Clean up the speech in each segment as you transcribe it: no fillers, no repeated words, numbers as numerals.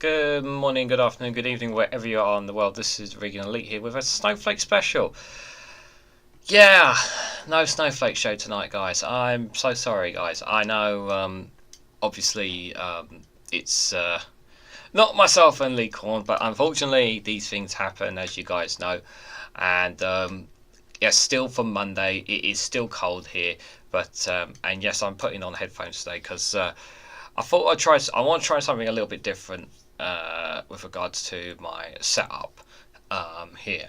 Good morning, good afternoon, good evening, wherever you are in the world. This is REGANELITE here with a Snowflake Special. Yeah, no Snowflake show tonight, guys. I'm so sorry, guys. I know, obviously, it's not myself and Lee Korn, but unfortunately, these things happen, as you guys know. And yes, still for Monday, it is still cold here. But and yes, I'm putting on headphones today because I thought I want to try something a little bit different with regards to my setup here.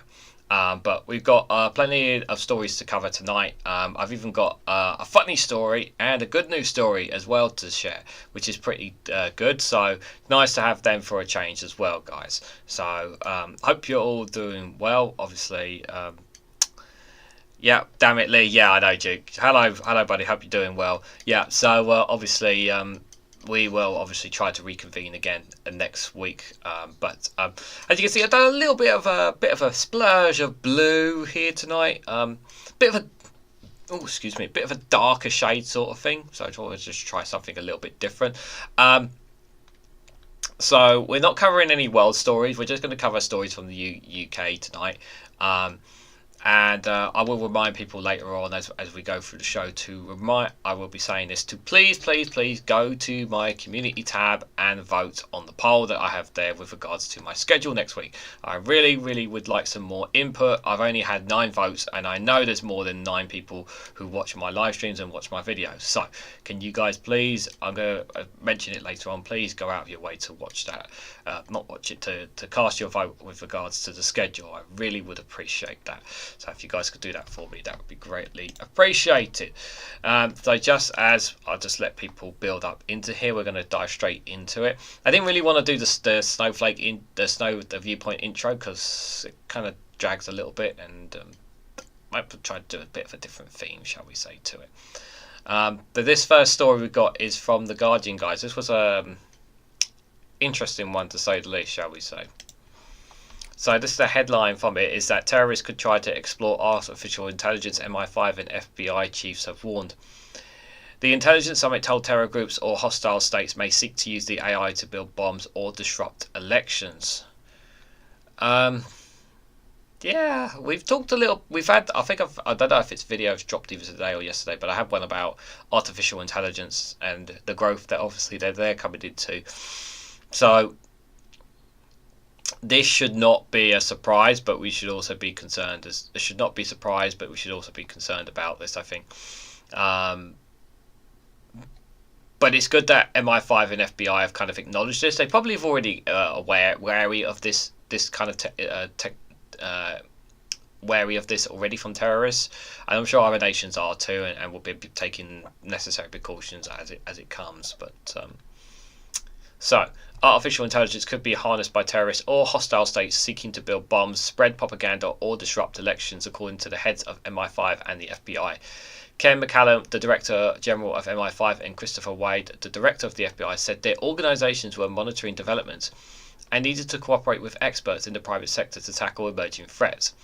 But we've got plenty of stories to cover tonight. I've even got a funny story and a good news story as well to share, which is pretty good. So nice to have them for a change as well, guys. So hope you're all doing well. Obviously, yeah, damn it, Lee. Yeah, I know, Duke. Hello, buddy. Hope you're doing well. Yeah. So obviously, we will obviously try to reconvene again next week. But as you can see, I've done a little bit of a splurge of blue here tonight. Bit of a bit of a darker shade sort of thing. So I thought I'd just try something a little bit different. So we're not covering any world stories. We're just going to cover stories from the UK tonight. And I will remind people later on as we go through the show I will be saying this to please go to my community tab and vote on the poll that I have there with regards to my schedule next week. I really would like some more input. I've only had 9 votes and I know there's more than 9 people who watch my live streams and watch my videos. So can you guys please, I'm going to mention it later on, please go out of your way to watch that. Not watch it, to cast your vote with regards to the schedule. I really would appreciate that. So if you guys could do that for me, that would be greatly appreciated. So just as I'll just let people build up into here, we're going to dive straight into it. I didn't really want to do the snowflake the viewpoint intro because it kind of drags a little bit, and might try to do a bit of a different theme, shall we say, to it. But this first story we got is from The Guardian, guys. This was a interesting one to say the least, shall we say. So this is the headline from it, is that terrorists could try to explore artificial intelligence, MI5 and FBI chiefs have warned. The intelligence summit told terror groups or hostile states may seek to use the AI to build bombs or disrupt elections. Yeah, we've talked a little, I don't know if it's videos dropped either today or yesterday, but I have one about artificial intelligence and the growth that obviously they're coming into. So this should not be a surprise, but we should also be concerned. It should not be surprised, but we should also be concerned about this, I think. But it's good that MI5 and FBI have kind of acknowledged this. They probably have already wary of this kind of wary of this already from terrorists, and I'm sure other nations are too, and will be taking necessary precautions as it comes. But so artificial intelligence could be harnessed by terrorists or hostile states seeking to build bombs, spread propaganda, or disrupt elections, according to the heads of MI5 and the FBI. Ken McCallum, the Director General of MI5, and Christopher Wade, the Director of the FBI, said their organisations were monitoring developments and needed to cooperate with experts in the private sector to tackle emerging threats.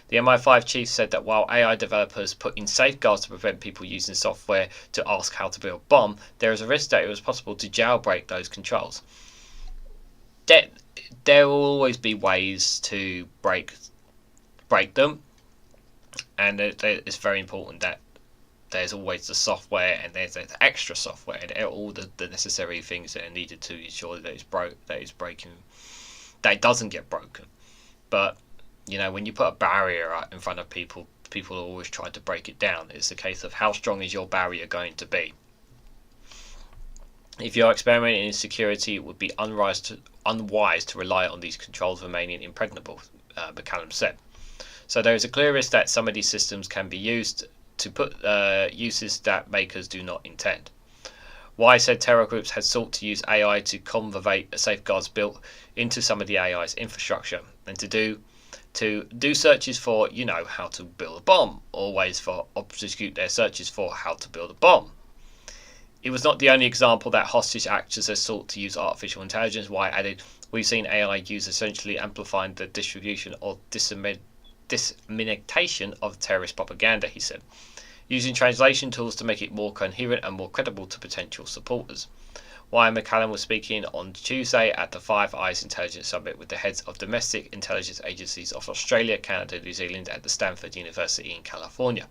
The MI5 chief said that while AI developers put in safeguards to prevent people using software to ask how to build a bomb, there is a risk that it was possible to jailbreak those controls. There will always be ways to break them, and it's very important that there's always the software and there's extra software and all the necessary things that are needed to ensure that it doesn't get broken. But you know, when you put a barrier out in front of people always try to break it down. It's a case of how strong is your barrier going to be. If you're experimenting in security, it would be unwise to rely on these controls remaining impregnable, McCallum said. So there is a clear risk that some of these systems can be used to put uses that makers do not intend. Why said terror groups had sought to use AI to convert safeguards built into some of the AI's infrastructure, and to do searches for, how to build a bomb, or ways for obfuscate their searches for how to build a bomb. It was not the only example that hostage actors have sought to use artificial intelligence. Why added, we've seen AI used essentially amplifying the distribution or dissemination of terrorist propaganda, he said, using translation tools to make it more coherent and more credible to potential supporters. Ryan McCallum was speaking on Tuesday at the Five Eyes Intelligence Summit with the heads of domestic intelligence agencies of Australia, Canada, and New Zealand at the Stanford University in California.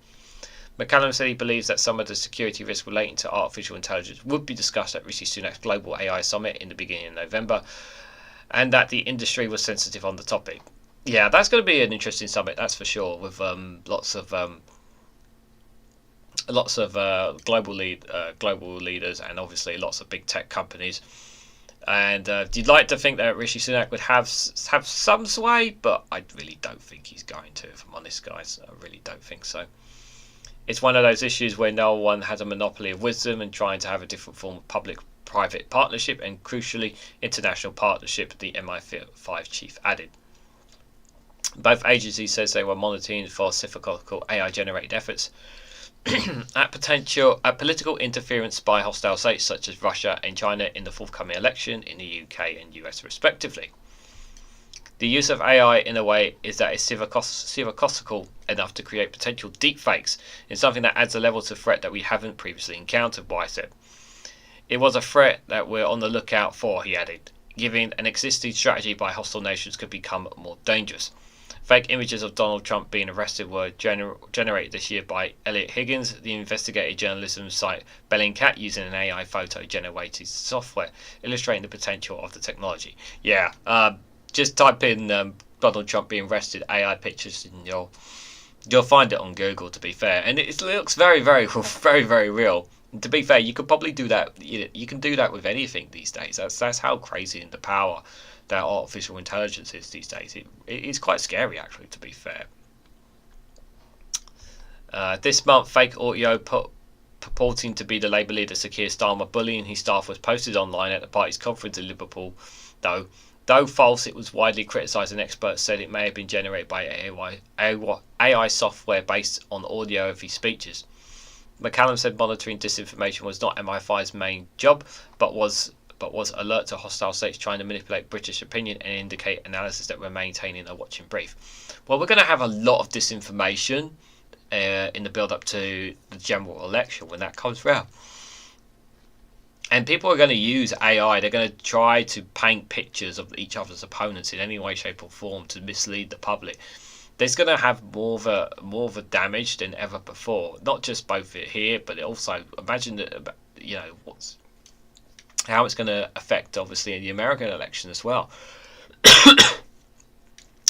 McCallum said he believes that some of the security risks relating to artificial intelligence would be discussed at Rishi Sunak's Global AI Summit in the beginning of November, and that the industry was sensitive on the topic. Yeah, that's going to be an interesting summit, that's for sure, with lots of global leaders, and obviously lots of big tech companies. And you'd like to think that Rishi Sunak would have some sway, but I really don't think he's going to, if I'm honest, guys. I really don't think so. It's one of those issues where no one has a monopoly of wisdom, and trying to have a different form of public-private partnership and, crucially, international partnership, the MI5 chief added. Both agencies says they were monitoring for cyclical AI-generated efforts at political interference by hostile states such as Russia and China in the forthcoming election in the UK and US respectively. The use of AI in a way is that it's civilistical enough to create potential deepfakes in something that adds a level to threat that we haven't previously encountered, Why said. It was a threat that we're on the lookout for, he added. Giving an existing strategy by hostile nations could become more dangerous. Fake images of Donald Trump being arrested were generated this year by Elliot Higgins, the investigative journalism site Bellingcat, using an AI photo generated software, illustrating the potential of the technology. Yeah, just type in Donald Trump being arrested AI pictures, and you'll find it on Google. To be fair, and it looks very, very, very, very real. And to be fair, you could probably do that. You can do that with anything these days. That's how crazy and the power that artificial intelligence is these days. It is quite scary, actually, to be fair. This month, fake audio purporting to be the Labour leader Sir Keir Starmer bullying his staff was posted online at the party's conference in Liverpool. Though false, it was widely criticised, and experts said it may have been generated by AI software based on audio of his speeches. McCallum said monitoring disinformation was not MI5's main job, but was alert to hostile states trying to manipulate British opinion and indicate analysis that we're maintaining a watching brief. Well, we're going to have a lot of disinformation in the build-up to the general election when that comes round. And people are going to use AI. They're going to try to paint pictures of each other's opponents in any way, shape or form to mislead the public. There's going to have more of a damage than ever before. Not just both here, but also imagine that, how it's going to affect, obviously, the American election as well.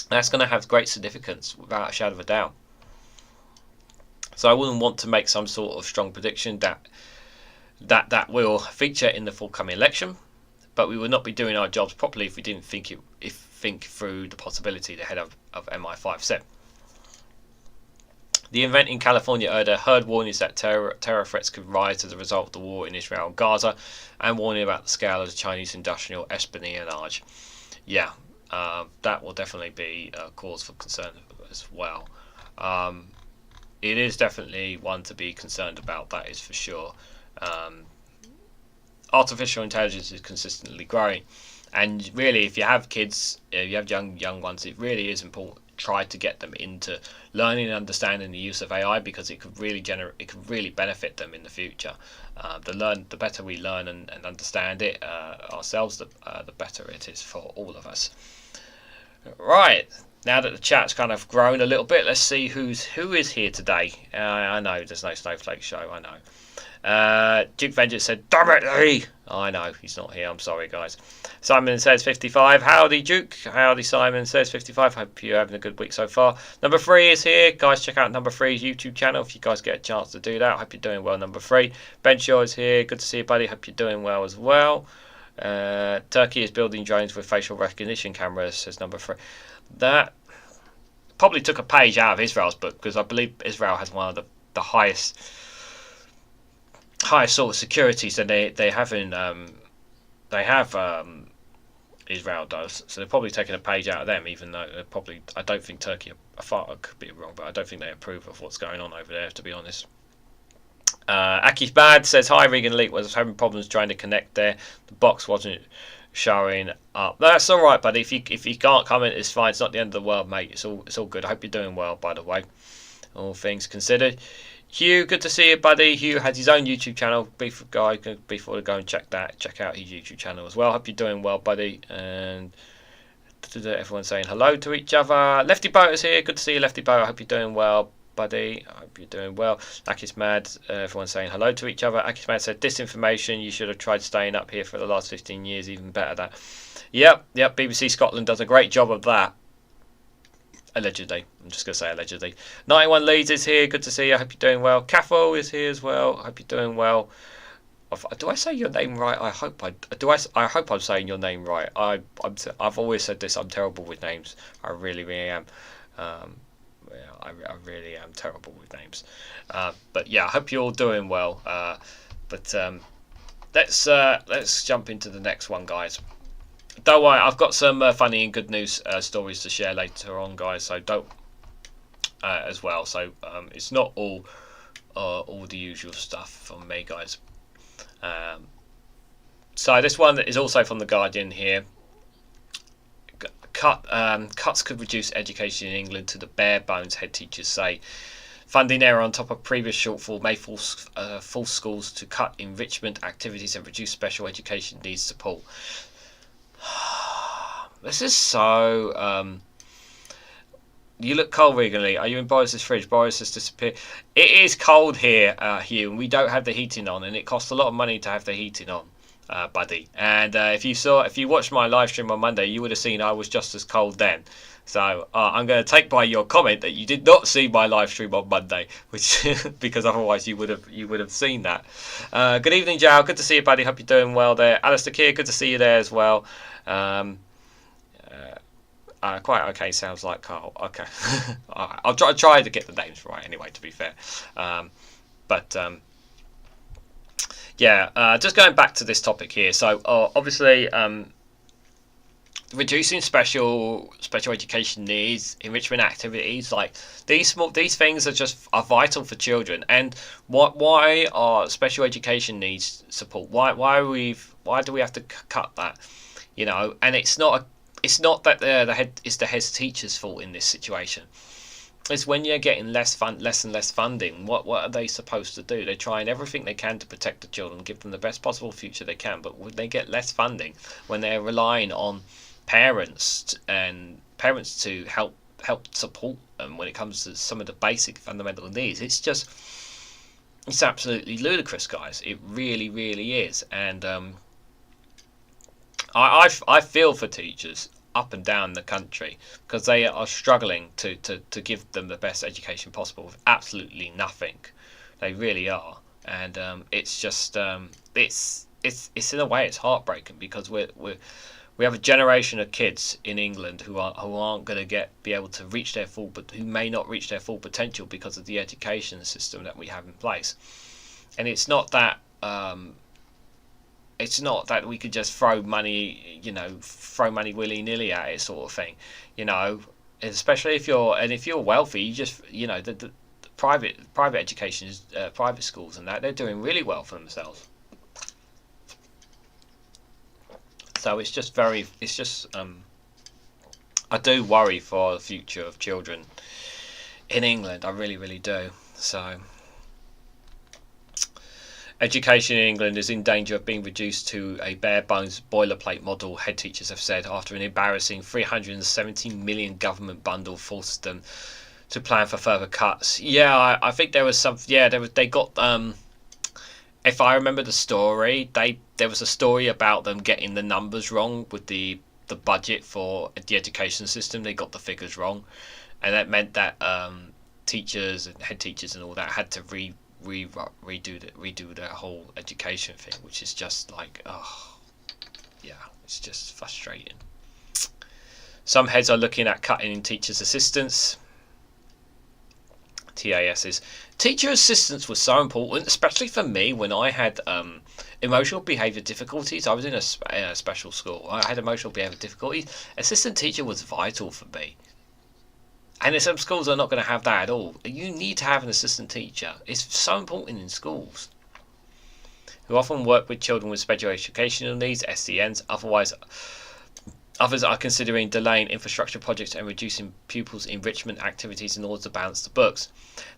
That's going to have great significance, without a shadow of a doubt. So I wouldn't want to make some sort of strong prediction that will feature in the forthcoming election, but we would not be doing our jobs properly if we didn't think through the possibility the head of MI5 said. The event in California heard warnings that terror threats could rise as a result of the war in Israel and Gaza, and warning about the scale of the Chinese industrial espionage. Yeah, that will definitely be a cause for concern as well. It is definitely one to be concerned about, that is for sure. Artificial intelligence is consistently growing, and really, if you have kids, if you have young ones, it really is important to try to get them into learning and understanding the use of AI, because it could really benefit them in the future. The better we learn and understand it ourselves, the better it is for all of us. Right, now that the chat's kind of grown a little bit, let's see who is here today. I know there's no Snowflake show, I know. Duke Vengeance said, "Damn it, Lee!" I know, he's not here, I'm sorry, guys. Simon says 55. Howdy, Duke. Howdy, Simon says 55. Hope you're having a good week so far. Number 3 is here. Guys, check out Number 3's YouTube channel if you guys get a chance to do that. Hope you're doing well, Number 3. Ben Shaw is here. Good to see you, buddy. Hope you're doing well as well. Turkey is building drones with facial recognition cameras, says Number 3. That probably took a page out of Israel's book, because I believe Israel has one of the highest sort of securities that they have in Israel does, so they're probably taking a page out of them, even though they're probably, I don't think Turkey, I could be wrong, but I don't think they approve of what's going on over there, to be honest. Aki's Bad says, "Hi, REGANELITE was having problems trying to connect there. The box wasn't showing up." That's all right, buddy. If you can't comment, it's fine. It's not the end of the world, mate. It's all good. I hope you're doing well, by the way, all things considered. Hugh, good to see you, buddy. Hugh has his own YouTube channel. Be sure to go and check out his YouTube channel as well. Hope you're doing well, buddy. And everyone's saying hello to each other. Lefty Boat is here. Good to see you, Lefty Boat. I hope you're doing well, buddy. I hope you're doing well. Akis Mad, everyone's saying hello to each other. Akis Mad said, disinformation. You should have tried staying up here for the last 15 years. Even better that. Yep. BBC Scotland does a great job of that. Allegedly. I'm just going to say allegedly. 91 Leeds is here. Good to see you. I hope you're doing well. Caffo is here as well. I hope you're doing well. Do I say your name right? I hope I do. I hope I'm saying your name right. I've always said this. I'm terrible with names. I really am. I really am terrible with names. But yeah, I hope you're all doing well. Let's jump into the next one, guys. Don't worry, I've got some funny and good news stories to share later on, guys. So don't as well. So it's not all the usual stuff from me, guys. So this one is also from The Guardian here. Cuts could reduce education in England to the bare bones, head teachers say. Funding error on top of previous shortfall may force schools to cut enrichment activities and reduce special education needs support. This is so... you look cold, Reganelite. Are you in Boris's fridge? Boris has disappeared. It is cold here, Hugh, and we don't have the heating on, and it costs a lot of money to have the heating on, buddy. And if you watched my live stream on Monday, you would have seen I was just as cold then. So I'm going to take by your comment that you did not see my live stream on Monday, which because otherwise you would have seen that. Good evening, Jao. Good to see you, buddy. Hope you're doing well there. Alistair Keir, good to see you there as well. Quite okay, sounds like Carl. Okay. Alright, I'll try to get the names right anyway, to be fair. Just going back to this topic here. So obviously reducing special education needs, enrichment activities, like these things are vital for children. And why are special education needs support? Why do we have to cut that? You know, and it's not that it's the head teacher's fault in this situation. It's when you're getting less and less funding. What are they supposed to do? They're trying everything they can to protect the children, give them the best possible future they can. But when they get less funding, when they're relying on parents to help support them when it comes to some of the basic fundamental needs, it's absolutely ludicrous, guys. It really, really is. And I feel for teachers up and down the country because they are struggling to give them the best education possible with absolutely nothing. They really are. And it's just it's in a way it's heartbreaking because we have a generation of kids in England who aren't going to be able to reach their full, but who may not reach their full potential because of the education system that we have in place. And it's not that we could just throw money willy-nilly at it, sort of thing, you know. Especially if you're wealthy, you just, you know, the private education is private schools and that they're doing really well for themselves. So I do worry for the future of children in England. I really, really do. So education in England is in danger of being reduced to a bare bones boilerplate model, head teachers have said, after an embarrassing £370 million government bundle forced them to plan for further cuts. Yeah, I think there was some. Yeah, they got. If I remember the story, there was a story about them getting the numbers wrong with the budget for the education system. They got the figures wrong, and that meant that teachers and head teachers and all that had to redo their whole education thing, which is just like, it's just frustrating. Some heads are looking at cutting in teachers' assistants. TAS's teacher assistance was so important, especially for me when I had emotional behaviour difficulties. I was in a special school. I had emotional behaviour difficulties. Assistant teacher was vital for me. And some schools are not going to have that at all. You need to have an assistant teacher. It's so important in schools. Who often work with children with special educational needs, SENs, otherwise Others are considering delaying infrastructure projects and reducing pupils' enrichment activities in order to balance the books.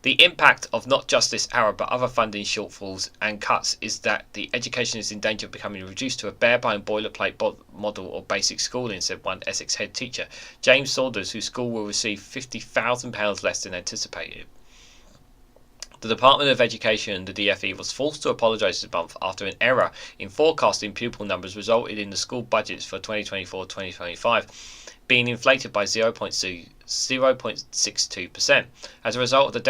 The impact of not just this error but other funding shortfalls and cuts is that the education is in danger of becoming reduced to a bare-bone boilerplate model of basic schooling, said one Essex head teacher, James Saunders, whose school will receive £50,000 less than anticipated. The Department of Education, the DfE, was forced to apologise this month after an error in forecasting pupil numbers resulted in the school budgets for 2024-2025 being inflated by 0.62%. As a result of the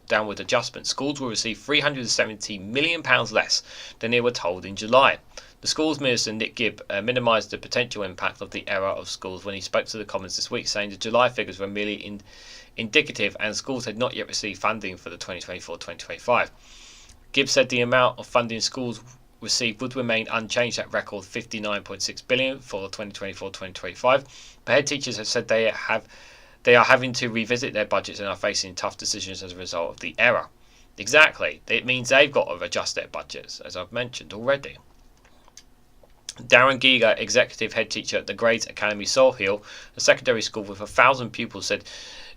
downward adjustment, schools will receive £370 million less than they were told in July. The Schools Minister, Nick Gibb, minimised the potential impact of the error of schools when he spoke to the Commons this week, saying the July figures were merely indicative and schools had not yet received funding for the 2024-2025. Gibbs said the amount of funding schools received would remain unchanged at record £59.6 billion for 2024-2025, but head teachers have said they are having to revisit their budgets and are facing tough decisions as a result of the error. Exactly, it means they've got to adjust their budgets, as I've mentioned already. Darren Giga, executive head teacher at the Grades Academy Solihull, a secondary school with 1,000 pupils, said,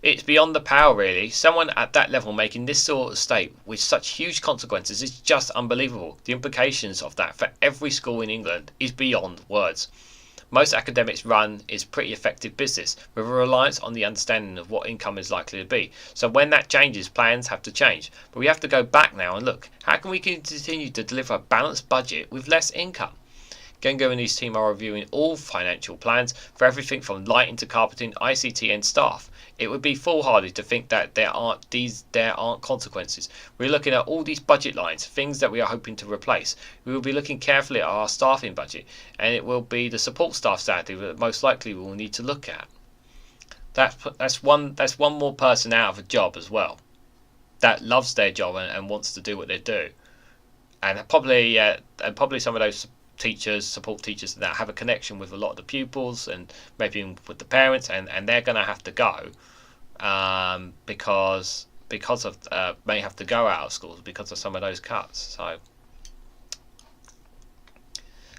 "It's beyond the pale, really. Someone at that level making this sort of state with such huge consequences is just unbelievable. The implications of that for every school in England is beyond words. Most academics run is pretty effective business with a reliance on the understanding of what income is likely to be. So when that changes, plans have to change. But we have to go back now and look, how can we continue to deliver a balanced budget with less income?" Gengo and his team are reviewing all financial plans for everything from lighting to carpeting, ICT and staff. It would be foolhardy to think that there aren't consequences. We're looking at all these budget lines, things that we are hoping to replace. We will be looking carefully at our staffing budget, and it will be the support staff sadly that most likely we will need to look at. That's one more person out of a job as well, that loves their job and wants to do what they do, and probably some of those support teachers that have a connection with a lot of the pupils and maybe with the parents, and they're going to have to go because of may have to go out of schools because of some of those cuts. So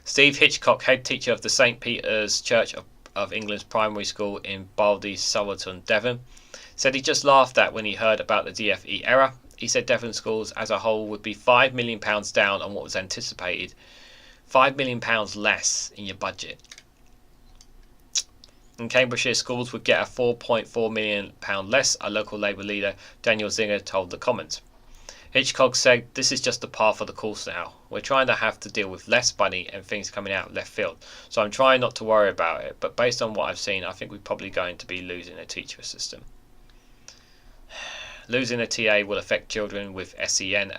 Steve Hitchcock, head teacher of the St Peter's Church of England's primary school in Baldy, Sowerton, Devon, said he just laughed at when he heard about the DfE error. He said Devon schools as a whole would be £5 million down on what was anticipated. £5 million less in your budget. In Cambridgeshire, schools would get a £4.4 million less, a local Labour leader, Daniel Zinger, told the Commons. Hitchcock said, "This is just the par for the course now. We're trying to have to deal with less money and things coming out of left field. So I'm trying not to worry about it, but based on what I've seen, I think we're probably going to be losing a teacher system." Losing a TA will affect children with SEN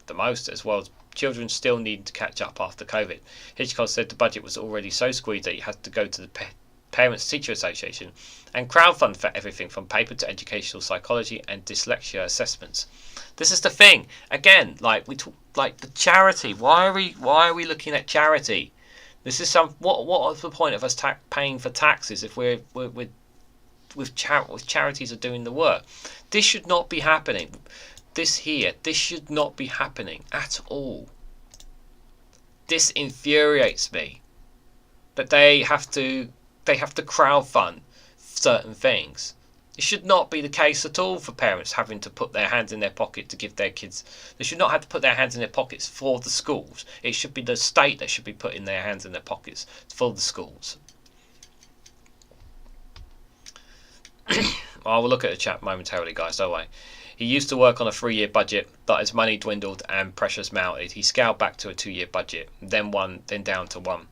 the most, as well as children still need to catch up after COVID. Hitchcock said the budget was already so squeezed that he had to go to the Parents Teacher Association and crowdfund for everything from paper to educational psychology and dyslexia assessments. This is the thing. Again, like we talk, like the charity. Why are we looking at charity? This is what is the point of us paying for taxes if charities are doing the work? This should not be happening. This should not be happening at all. This infuriates me that they have to crowdfund certain things. It should not be the case at all for parents having to put their hands in their pocket to give their kids. They should not have to put their hands in their pockets for the schools. It should be the state that should be putting their hands in their pockets for the schools. I will look at the chat momentarily, guys, don't worry. He used to work on a 3-year budget, but as money dwindled and pressures mounted, he scaled back to a 2-year budget, then down to 1.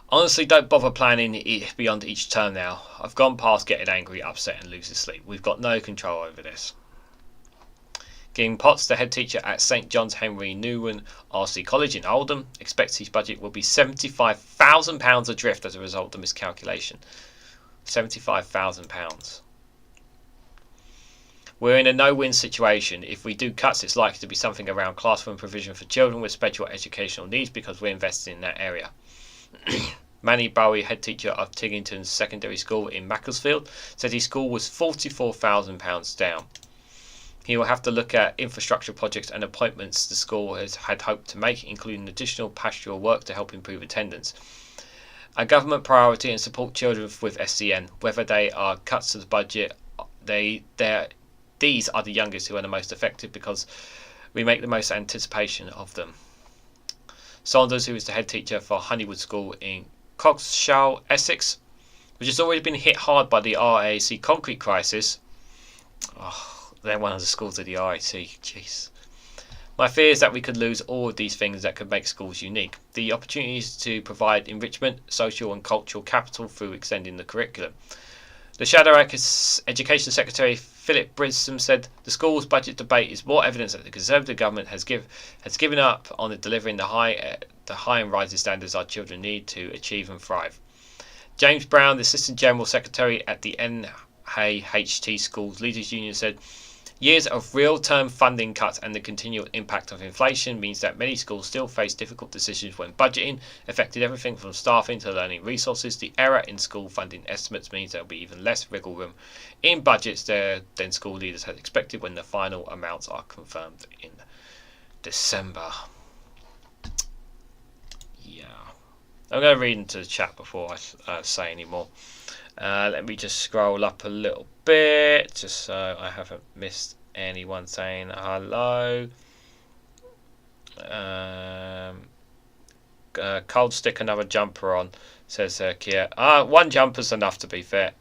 Honestly, don't bother planning beyond each term now. I've gone past getting angry, upset and losing sleep. We've got no control over this. Ging Potts, the head teacher at St John's Henry Newman RC College in Oldham, expects his budget will be £75,000 adrift as a result of the miscalculation. £75,000. We're in a no-win situation. If we do cuts, it's likely to be something around classroom provision for children with special educational needs because we're investing in that area. Manny Bowie, head teacher of Tiggington's secondary school in Macclesfield, said his school was £44,000 down. He will have to look at infrastructure projects and appointments the school had hoped to make, including additional pastoral work to help improve attendance. a government priority and support children with SCN. Whether they are cuts to the budget, these are the youngest who are the most affected because we make the most anticipation of them. Saunders, who is the head teacher for Honeywood School in Coggeshall, Essex, which has already been hit hard by the RAC concrete crisis. Oh, they're one of the schools of the RAC. Jeez. My fear is that we could lose all of these things that could make schools unique. The opportunities to provide enrichment, social and cultural capital through extending the curriculum. The Shadow Education Secretary Philip Brisson said the schools budget debate is more evidence that the Conservative government has given up on delivering the high and rising standards our children need to achieve and thrive. James Brown, the Assistant General Secretary at the NHT Schools Leaders Union, said years of real-term funding cuts and the continual impact of inflation means that many schools still face difficult decisions when budgeting, affecting everything from staffing to learning resources. The error in school funding estimates means there will be even less wiggle room in budgets than school leaders had expected when the final amounts are confirmed in December. Yeah. I'm going to read into the chat before I say any more. Let me just scroll up a little bit, just so I haven't missed anyone saying hello. Cold stick another jumper on, says Kia. One jumper's enough, to be fair.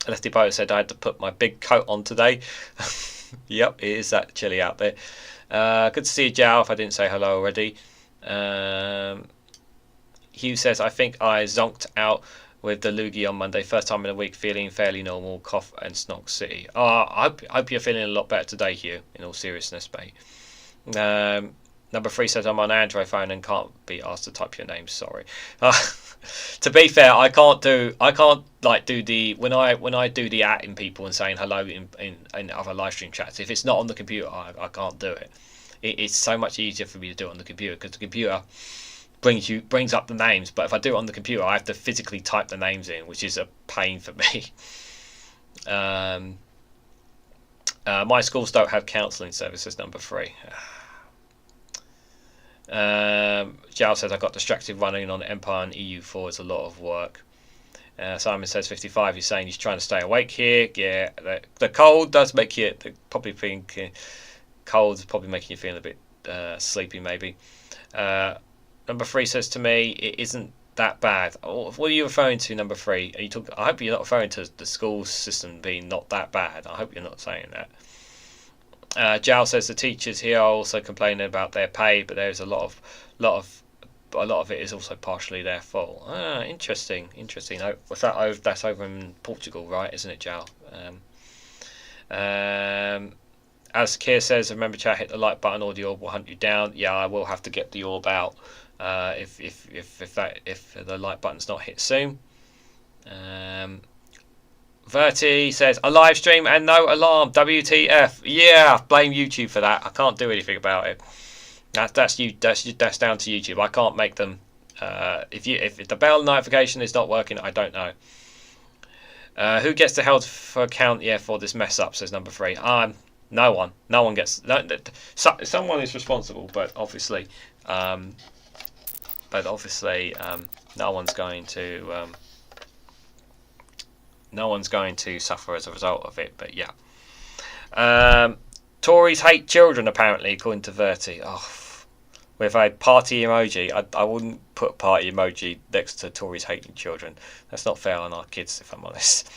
Lefty Boat said I had to put my big coat on today. Yep, it is that chilly out there. Good to see you, Jow, if I didn't say hello already. Hugh says, I think I zonked out with the loogie on Monday. First time in a week, feeling fairly normal, cough and Snog City. I hope you're feeling a lot better today, Hugh, in all seriousness, mate. Number 3 says, I'm on Android phone and can't be asked to type your name, sorry. To be fair, I can't like do the when I do the atting people and saying hello in other live stream chats. If it's not on the computer, I can't do it. It's so much easier for me to do it on the computer because the computer brings up the names, but if I do it on the computer, I have to physically type the names in, which is a pain for me. My schools don't have counselling services. Number 3. Jal says I got distracted running on Empire and EU4 is a lot of work. Simon says 55. He's saying he's trying to stay awake here. Yeah, the cold does make you probably think cold is probably making you feel a bit sleepy maybe. Number 3 says to me, it isn't that bad. What are you referring to, number 3? Are you talking? I hope you're not referring to the school system being not that bad. I hope you're not saying that. Jal says the teachers here are also complaining about their pay, but there's a lot of it is also partially their fault. Interesting. What's that? That's over in Portugal, right? Isn't it, Jal? As Keir says, remember, chat, hit the like button or the orb will hunt you down. Yeah, I will have to get the orb out if the like button's not hit soon. Verti says a live stream and no alarm. WTF? Yeah, blame YouTube for that. I can't do anything about it. That's down to YouTube. I can't make them. If the bell notification is not working, I don't know. Who gets the held for account? Yeah, for this mess up, says number 3. No one. No one gets. Someone is responsible, but obviously, no one's going to. No one's going to suffer as a result of it. But yeah. Tories hate children, apparently, according to Verti. With a party emoji. I wouldn't put a party emoji next to Tories hating children. That's not fair on our kids, if I'm honest.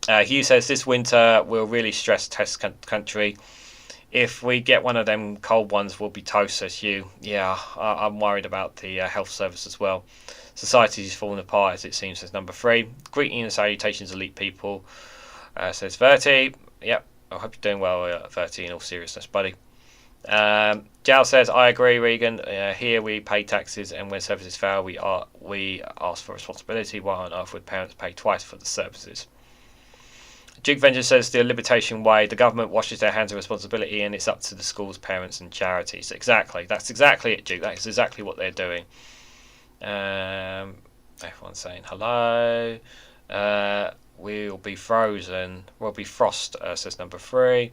Hugh says this winter will really stress test country. If we get one of them cold ones, we'll be toast, says Hugh. Yeah, I'm worried about the health service as well. Society is falling apart, as it seems, says number 3. Greeting and salutations, elite people, says Verti. Yep, I hope you're doing well, Verti, in all seriousness, buddy. Jal says, I agree, Regan. Here we pay taxes, and when services fail, we ask for responsibility. Why on earth would parents pay twice for the services? Duke Vengeance says the libertation way, the government washes their hands of responsibility and it's up to the schools, parents and charities. Exactly. That's exactly it, Duke. That's exactly what they're doing. Everyone's saying hello. We'll be frozen. We'll be frost, says number 3.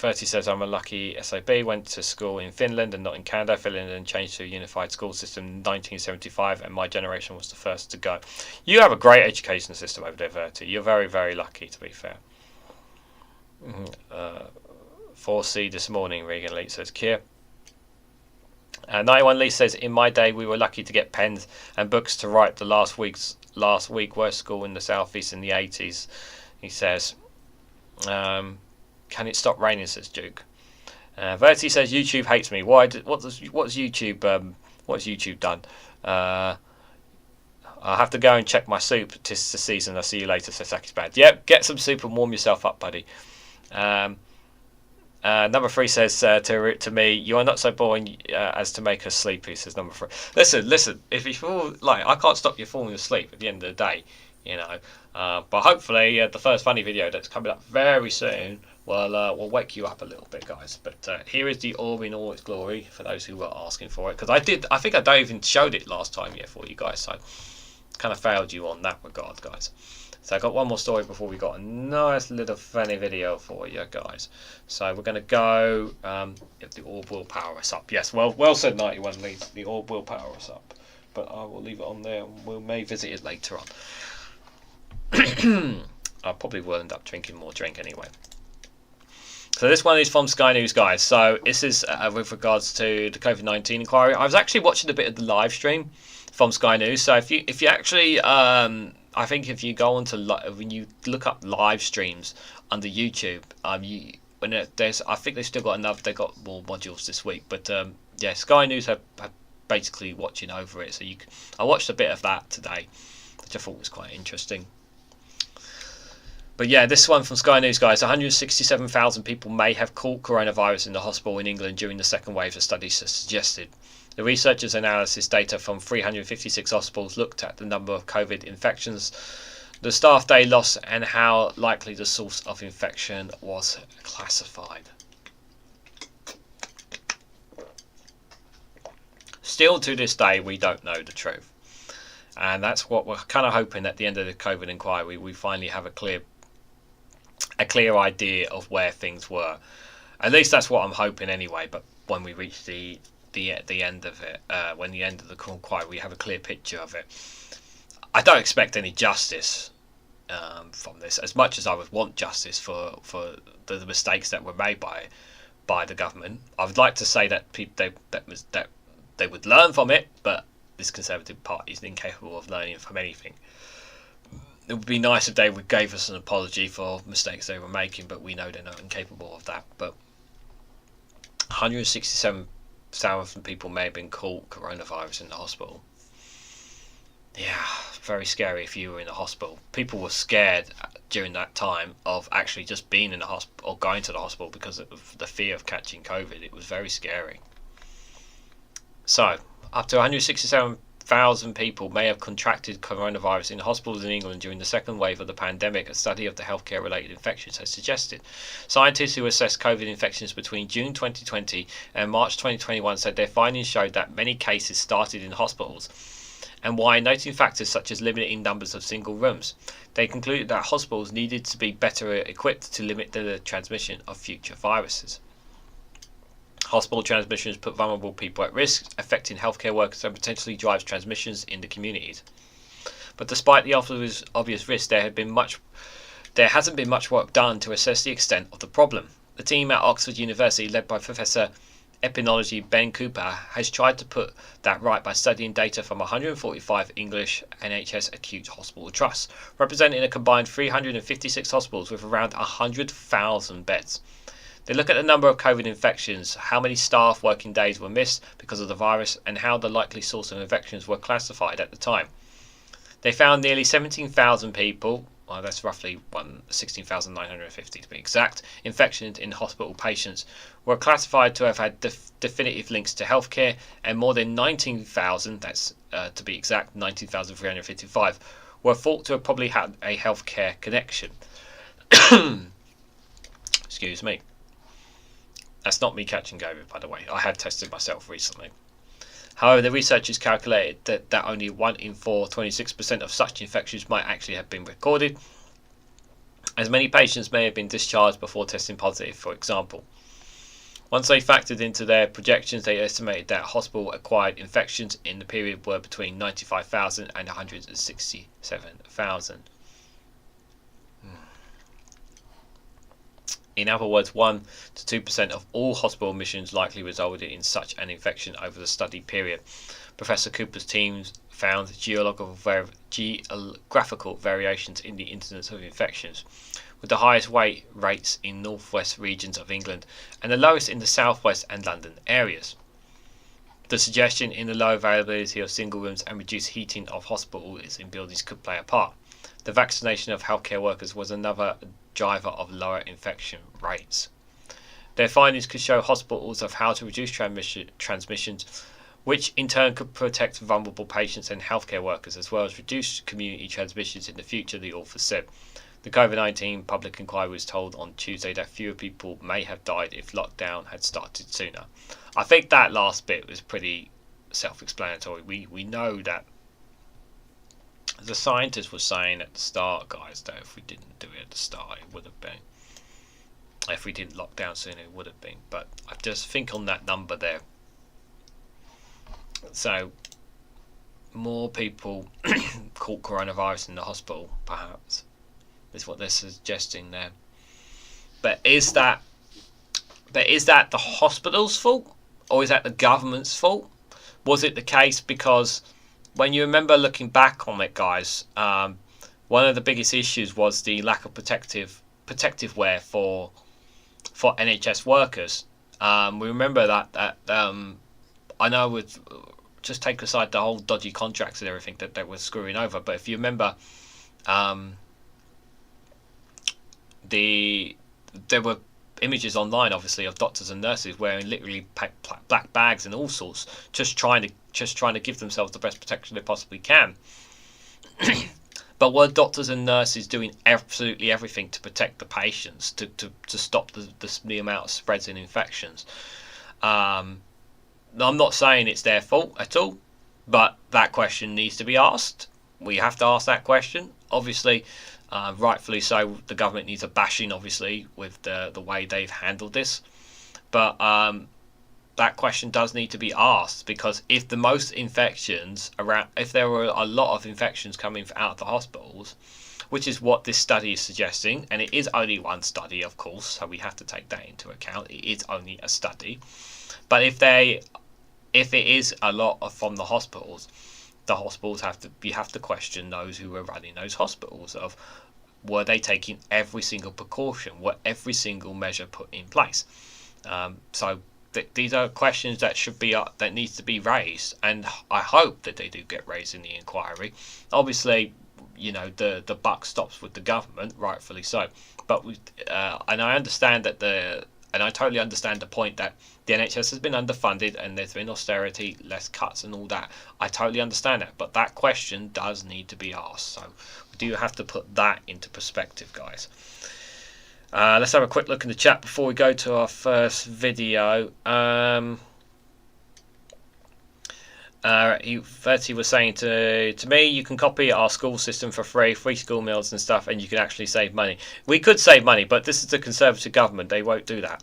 30 says, I'm a lucky SOB, went to school in Finland and not in Canada. Finland changed to a unified school system in 1975 and my generation was the first to go. You have a great education system over there, 30. You're very, very lucky, to be fair. 4C this morning, REGANELITE says, Kier. 91 Lee says, in my day we were lucky to get pens and books to write. The last week worst school in the southeast in the 80s. He says, can it stop raining, says Duke. Verti says, YouTube hates me. What's YouTube done? I'll have to go and check my soup. 'Tis the season. I'll see you later, says Saki's bad. Yep, get some soup and warm yourself up, buddy. Number 3 says to me, you are not so boring as to make us sleepy, says number 3. Listen, if you fall, like, I can't stop you falling asleep at the end of the day, you know. But hopefully the first funny video that's coming up very soon will wake you up a little bit, guys. But here is the orb in all its glory for those who were asking for it, because I think I don't even showed it last time yet for you guys, so kind of failed you on that regard, guys. So I got one more story before we got a nice little funny video for you guys. So we're going to go, if the orb will power us up. Yes, well said, 91 Leeds. The orb will power us up. But I will leave it on there and we may visit it later on. I probably will end up drinking more drink anyway. So this one is from Sky News, guys. So this is with regards to the COVID-19 inquiry. I was actually watching a bit of the live stream from Sky News. So if you actually... I think if you go onto when you look up live streams under YouTube, I think they've still got enough. They got more modules this week, but yeah, Sky News have basically watching over it. So I watched a bit of that today, which I thought was quite interesting. But yeah, this one from Sky News, guys. 167,000 people may have caught coronavirus in the hospital in England during the second wave, the study suggested. The researchers' analysis data from 356 hospitals looked at the number of COVID infections, the staff day loss, and how likely the source of infection was classified. Still to this day, we don't know the truth. And that's what we're kind of hoping at the end of the COVID inquiry, we finally have a clear idea of where things were. At least that's what I'm hoping anyway, but when we reach the end of it, when the end of the inquiry, we have a clear picture of it. I don't expect any justice from this, as much as I would want justice for the mistakes that were made by the government. I would like to say that they would learn from it, but this Conservative Party is incapable of learning from anything. It would be nice if they would give us an apology for mistakes they were making, but we know they're not incapable of that. But 167,000 people may have been caught coronavirus in the hospital. Yeah, very scary if you were in a hospital. People were scared during that time of actually just being in the hospital or going to the hospital because of the fear of catching COVID. It was very scary. So, up to 167,000 people may have contracted coronavirus in hospitals in England during the second wave of the pandemic, a study of the healthcare-related infections has suggested. Scientists who assessed COVID infections between June 2020 and March 2021 said their findings showed that many cases started in hospitals, and why, noting factors such as limiting numbers of single rooms. They concluded that hospitals needed to be better equipped to limit the transmission of future viruses. Hospital transmissions put vulnerable people at risk, affecting healthcare workers and potentially drives transmissions in the communities. But despite the obvious risk, there hasn't been much work done to assess the extent of the problem. The team at Oxford University, led by Professor Epidemiology Ben Cooper, has tried to put that right by studying data from 145 English NHS acute hospital trusts, representing a combined 356 hospitals with around 100,000 beds. They look at the number of COVID infections, how many staff working days were missed because of the virus, and how the likely source of infections were classified at the time. They found nearly 17,000 people, well, that's roughly 16,950 to be exact, infections in hospital patients were classified to have had definitive links to healthcare, and more than 19,000, that's to be exact, 19,355, were thought to have probably had a healthcare connection. Excuse me. That's not me catching COVID, by the way. I had tested myself recently. However, the researchers calculated that only 1 in 4, 26% of such infections might actually have been recorded. as many patients may have been discharged before testing positive, for example. Once they factored into their projections, they estimated that hospital-acquired infections in the period were between 95,000 and 167,000. In other words, 1 to 2% of all hospital admissions likely resulted in such an infection over the study period. Professor Cooper's team found geographical variations in the incidence of infections, with the highest rates in northwest regions of England and the lowest in the southwest and London areas. The suggestion in the low availability of single rooms and reduced heating of hospitals in buildings could play a part. The vaccination of healthcare workers was another driver of lower infection rates. Their findings could show hospitals of how to reduce transmissions, which in turn could protect vulnerable patients and healthcare workers, as well as reduce community transmissions in the future, the author said. The COVID-19 public inquiry was told on Tuesday that fewer people may have died if lockdown had started sooner. I think that last bit was pretty self-explanatory. We know that the scientists were saying at the start, guys, that if we didn't do it at the start, it would have been. If we didn't lock down sooner, it would have been. But I just think on that number there. So, more people caught coronavirus in the hospital, perhaps, is what they're suggesting there. But is that the hospital's fault, or is that the government's fault? Was it the case because when you remember looking back on it, guys, one of the biggest issues was the lack of protective wear for NHS workers. We remember that I know with just take aside the whole dodgy contracts and everything that they were screwing over, but if you remember, there were images online, obviously, of doctors and nurses wearing literally black bags and all sorts, just trying to give themselves the best protection they possibly can. But were doctors and nurses doing absolutely everything to protect the patients, to stop the amount of spreads in infections? I'm not saying it's their fault at all, but that question needs to be asked. We have to ask that question. Obviously, rightfully so, the government needs a bashing, obviously, with the way they've handled this. But that question does need to be asked, because if the most infections around, if there were a lot of infections coming out of the hospitals, which is what this study is suggesting, and it is only one study, of course, so we have to take that into account. It is only a study. But if it is a lot from the hospitals you have to question those who were running those hospitals of, were they taking every single precaution, were every single measure put in place? So these are questions that should be that needs to be raised, and I hope that they do get raised in the inquiry. Obviously, you know, the buck stops with the government, rightfully so. But and I understand that and I totally understand the point that the NHS has been underfunded and there's been austerity, less cuts and all that. I totally understand that, but that question does need to be asked. So we do have to put that into perspective, guys. Let's have a quick look in the chat before we go to our first video. He was saying to me, you can copy our school system for free school meals and stuff, and you can actually save money. We could save money, but this is the Conservative government. They won't do that.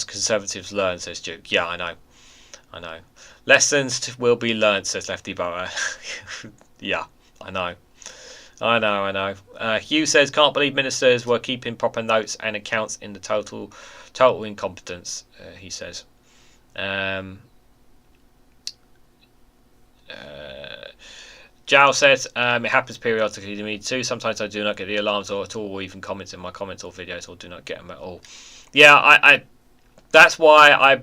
Conservatives learn, says Duke. Yeah, I know. Lessons will be learned, says Lefty Bower. Yeah, I know. Hugh says, can't believe ministers were keeping proper notes and accounts in the total incompetence, he says. Jao says, it happens periodically to me too. Sometimes I do not get the alarms or at all, or even comments in my comments or videos, or do not get them at all. Yeah, I that's why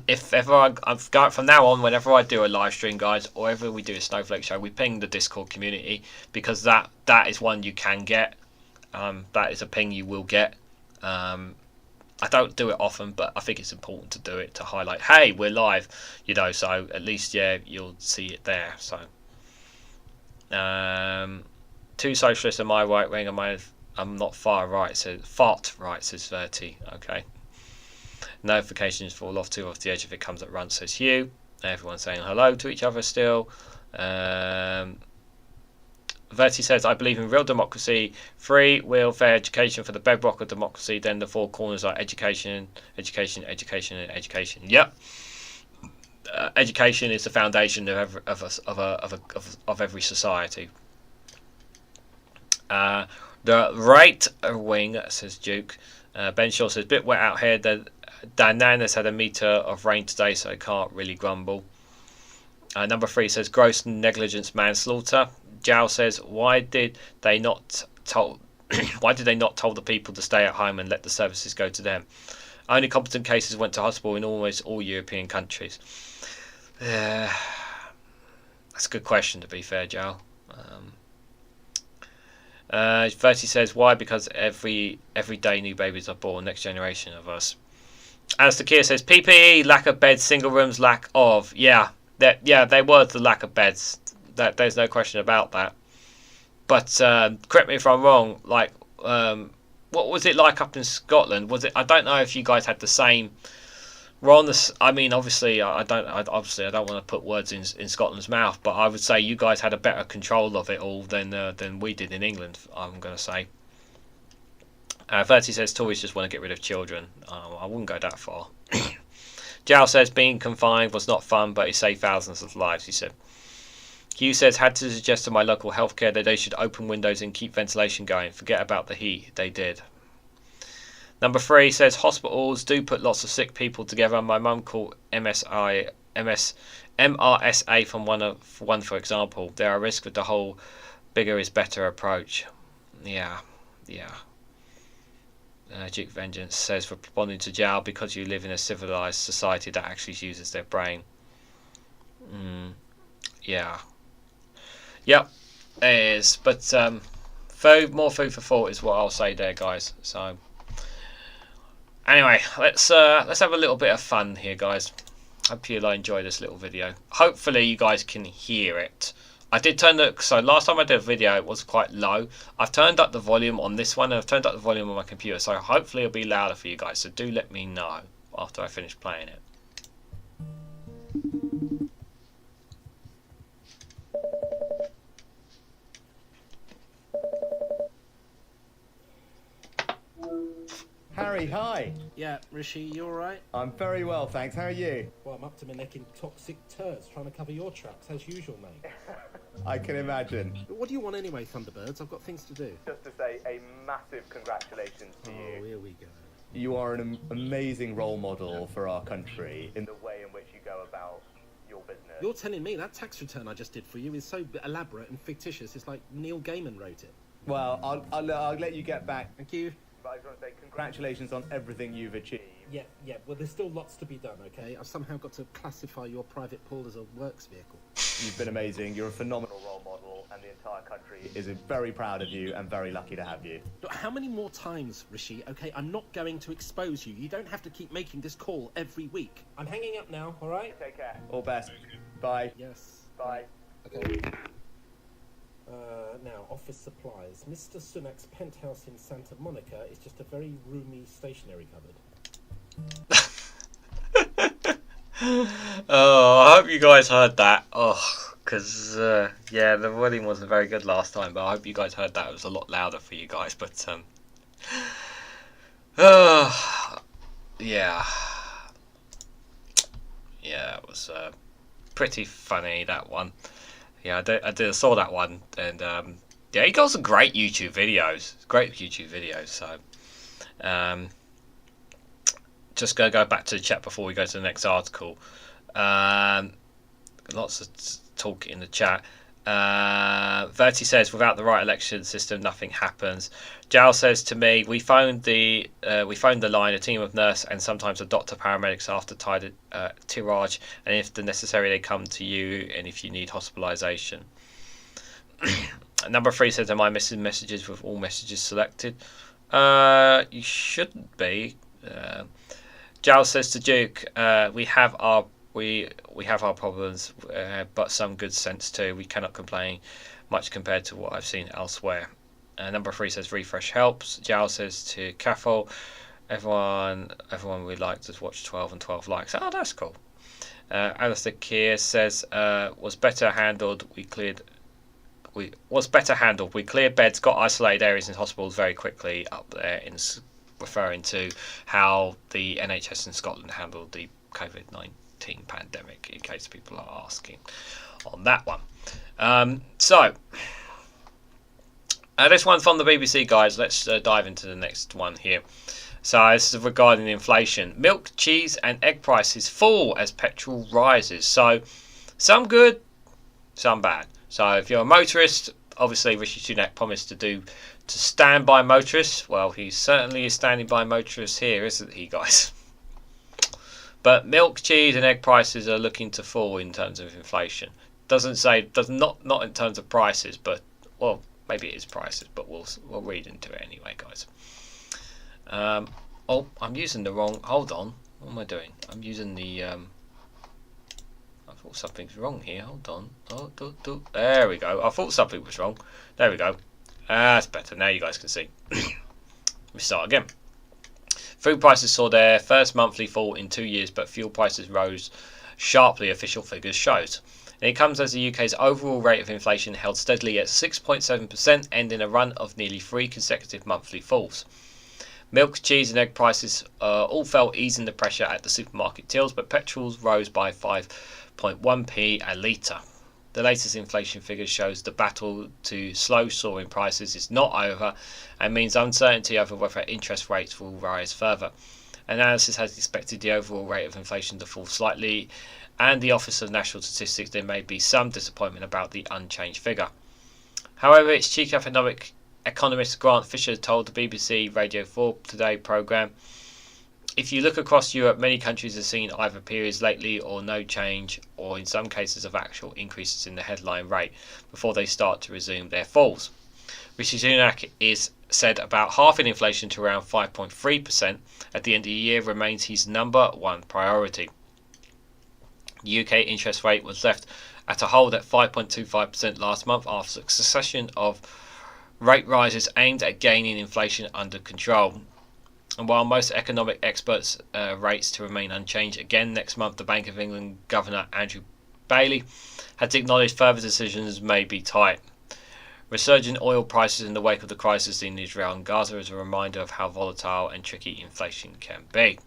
if ever I've got from now on, whenever I do a live stream, guys, or whenever we do a Snowflake show, we ping the Discord community, because that is one you can get. That is a ping you will get. I don't do it often, but I think it's important to do it to highlight, hey, we're live, you know, so at least, yeah, you'll see it there. So two socialists on my right wing, I'm not far right, says fart right, says Verti. Okay. Notifications fall off too off the edge if it comes at run, says Hugh. Everyone's saying hello to each other still. Verti says, I believe in real democracy, free, will, fair education for the bedrock of democracy. Then the four corners are education, education, education, and education. Yep. Education is the foundation of every society. The right wing, says Duke. Ben Shaw says, bit wet out here. Dan has had a metre of rain today, so I can't really grumble. Number 3 says, gross negligence manslaughter. Jow says, why did they not tell the people to stay at home and let the services go to them? Only competent cases went to hospital in almost all European countries. That's a good question, to be fair, Joe. Verti says, why? Because every day new babies are born, next generation of us. Alistair Keir says, PPE, lack of beds, single rooms, lack of. Yeah, they were the lack of beds. There's no question about that. But correct me if I'm wrong. Like, what was it like up in Scotland? Was it? I don't know if you guys had the same. We're on this. I mean, obviously, I don't want to put words in Scotland's mouth, but I would say you guys had a better control of it all than we did in England. I'm going to say. Verti says Tories just want to get rid of children. I wouldn't go that far. Jow says being confined was not fun, but it saved thousands of lives. He said. Hugh says, had to suggest to my local healthcare that they should open windows and keep ventilation going. Forget about the heat. They did. Number 3 says, hospitals do put lots of sick people together. My mum called MRSA from one, for example. There are risks with the whole bigger is better approach. Yeah. Duke Vengeance says, responding to Jow, because you live in a civilized society that actually uses their brain. Yeah. Yep, it is. But more food for thought is what I'll say there, guys. So anyway, let's have a little bit of fun here, guys. Hope you'll enjoy this little video. Hopefully you guys can hear it. I did so last time I did a video it was quite low. I've turned up the volume on this one and I've turned up the volume on my computer, so hopefully it'll be louder for you guys. So do let me know after I finish playing it. Harry, hi. Yeah, Rishi, you alright? I'm very well, thanks. How are you? Well, I'm up to my neck in toxic turds, trying to cover your tracks, as usual, mate. I can imagine. But what do you want anyway, Thunderbirds? I've got things to do. Just to say a massive congratulations to you. Oh, here we go. You are an amazing role model for our country in the way in which you go about your business. You're telling me that tax return I just did for you is so elaborate and fictitious, it's like Neil Gaiman wrote it. Well, I'll let you get back. Thank you. But I just want to say congratulations on everything you've achieved. Yeah, well, there's still lots to be done, okay? I've somehow got to classify your private pool as a works vehicle. You've been amazing. You're a phenomenal role model, and the entire country is very proud of you and very lucky to have you. But how many more times, Rishi? Okay, I'm not going to expose you. You don't have to keep making this call every week. I'm hanging up now, all right? Take care. All best. Bye. Yes. Bye. Okay. Now, office supplies. Mr. Sunak's penthouse in Santa Monica is just a very roomy stationery cupboard. Oh, I hope you guys heard that. Oh, because, yeah, the volume wasn't very good last time, but I hope you guys heard that. It was a lot louder for you guys, but, yeah. Yeah, it was pretty funny, that one. Yeah, I saw that one, and yeah, he got some great YouTube videos. So just gonna go back to the chat before we go to the next article. Lots of talk in the chat. Verti says, without the right election system, nothing happens. Jal says to me, we phoned the line, a team of nurse and sometimes a doctor, paramedics after tirage, and if the necessary, they come to you, and if you need hospitalisation. Number 3 says, am I missing messages with all messages selected? You shouldn't be. Jal says to Duke, we have our problems, but some good sense too. We cannot complain much compared to what I've seen elsewhere. Number 3 says refresh helps. Jal says to Caffel, everyone would like to watch 12 and 12 likes. Oh, that's cool. Alistair Keir says was better handled. We cleared was better handled. We cleared beds, got isolated areas in hospitals very quickly up there, in referring to how the NHS in Scotland handled the COVID-19 pandemic, in case people are asking on that one. This one from the BBC, guys. Let's dive into the next one here. So this is regarding inflation. Milk, cheese and egg prices fall as petrol rises. So some good, some bad. So if you're a motorist, obviously Rishi Sunak promised to stand by motorists. Well, he certainly is standing by motorists here, isn't he, guys? But milk, cheese and egg prices are looking to fall in terms of inflation. Not in terms of prices, but, well, maybe it is prices, but we'll read into it anyway, guys. I'm using the wrong. Hold on. What am I doing? I'm using the. I thought something's wrong here. Hold on. There we go. I thought something was wrong. There we go. That's better. Now you guys can see. Let me start again. Food prices saw their first monthly fall in 2 years, but fuel prices rose sharply, official figures shows. And it comes as the UK's overall rate of inflation held steadily at 6.7%, ending a run of nearly 3 consecutive monthly falls. Milk, cheese and egg prices all fell, easing the pressure at the supermarket tills, but petrol rose by 5.1p a litre. The latest inflation figures shows the battle to slow soaring prices is not over and means uncertainty over whether interest rates will rise further. Analysis has expected the overall rate of inflation to fall slightly, and the Office of National Statistics there may be some disappointment about the unchanged figure. However, its chief economist Grant Fisher told the BBC Radio 4 Today programme, if you look across Europe, many countries have seen either periods lately or no change, or in some cases of actual increases in the headline rate before they start to resume their falls. Rishi Sunak said about halving inflation to around 5.3% at the end of the year remains his number one priority. The UK interest rate was left at a hold at 5.25% last month after a succession of rate rises aimed at gaining inflation under control. And while most economic experts rates to remain unchanged again next month, the Bank of England Governor Andrew Bailey has acknowledged further decisions may be tight. Resurgent oil prices in the wake of the crisis in Israel and Gaza is a reminder of how volatile and tricky inflation can be.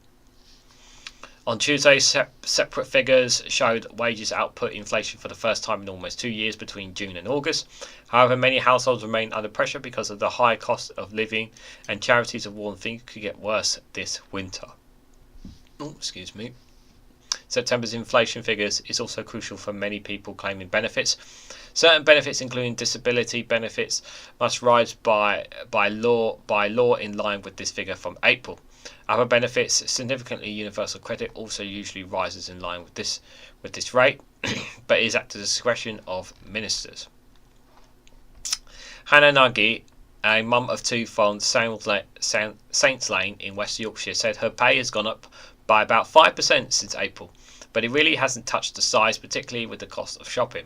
On Tuesday, separate figures showed wages output inflation for the first time in almost 2 years between June and August. However, many households remain under pressure because of the high cost of living, and charities have warned things could get worse this winter. Excuse me. September's inflation figures is also crucial for many people claiming benefits. Certain benefits, including disability benefits, must rise by law in line with this figure from April. Other benefits, significantly universal credit, also usually rises in line with this rate, but is at the discretion of ministers. Hannah Nagy, a mum of two from Saints Lane in West Yorkshire, said her pay has gone up by about 5% since April, but it really hasn't touched the size, particularly with the cost of shopping.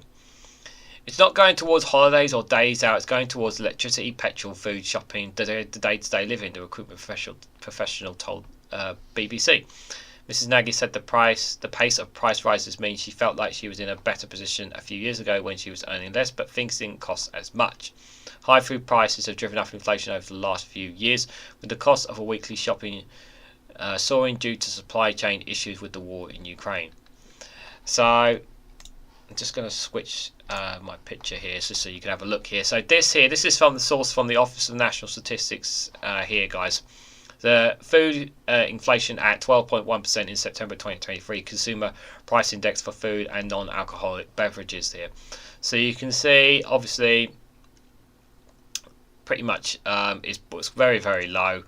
It's not going towards holidays or days out, it's going towards electricity, petrol, food, shopping, the day-to-day living, the recruitment professional told BBC. Mrs. Nagy said the pace of price rises means she felt like she was in a better position a few years ago when she was earning less, but things didn't cost as much. High food prices have driven up inflation over the last few years, with the cost of a weekly shopping soaring due to supply chain issues with the war in Ukraine. So I'm just going to switch my picture here just so you can have a look here. So this is from the source from the Office of National Statistics here, guys. The food inflation at 12.1% in September 2023, consumer price index for food and non-alcoholic beverages here. So you can see, obviously, pretty much it's very, very low,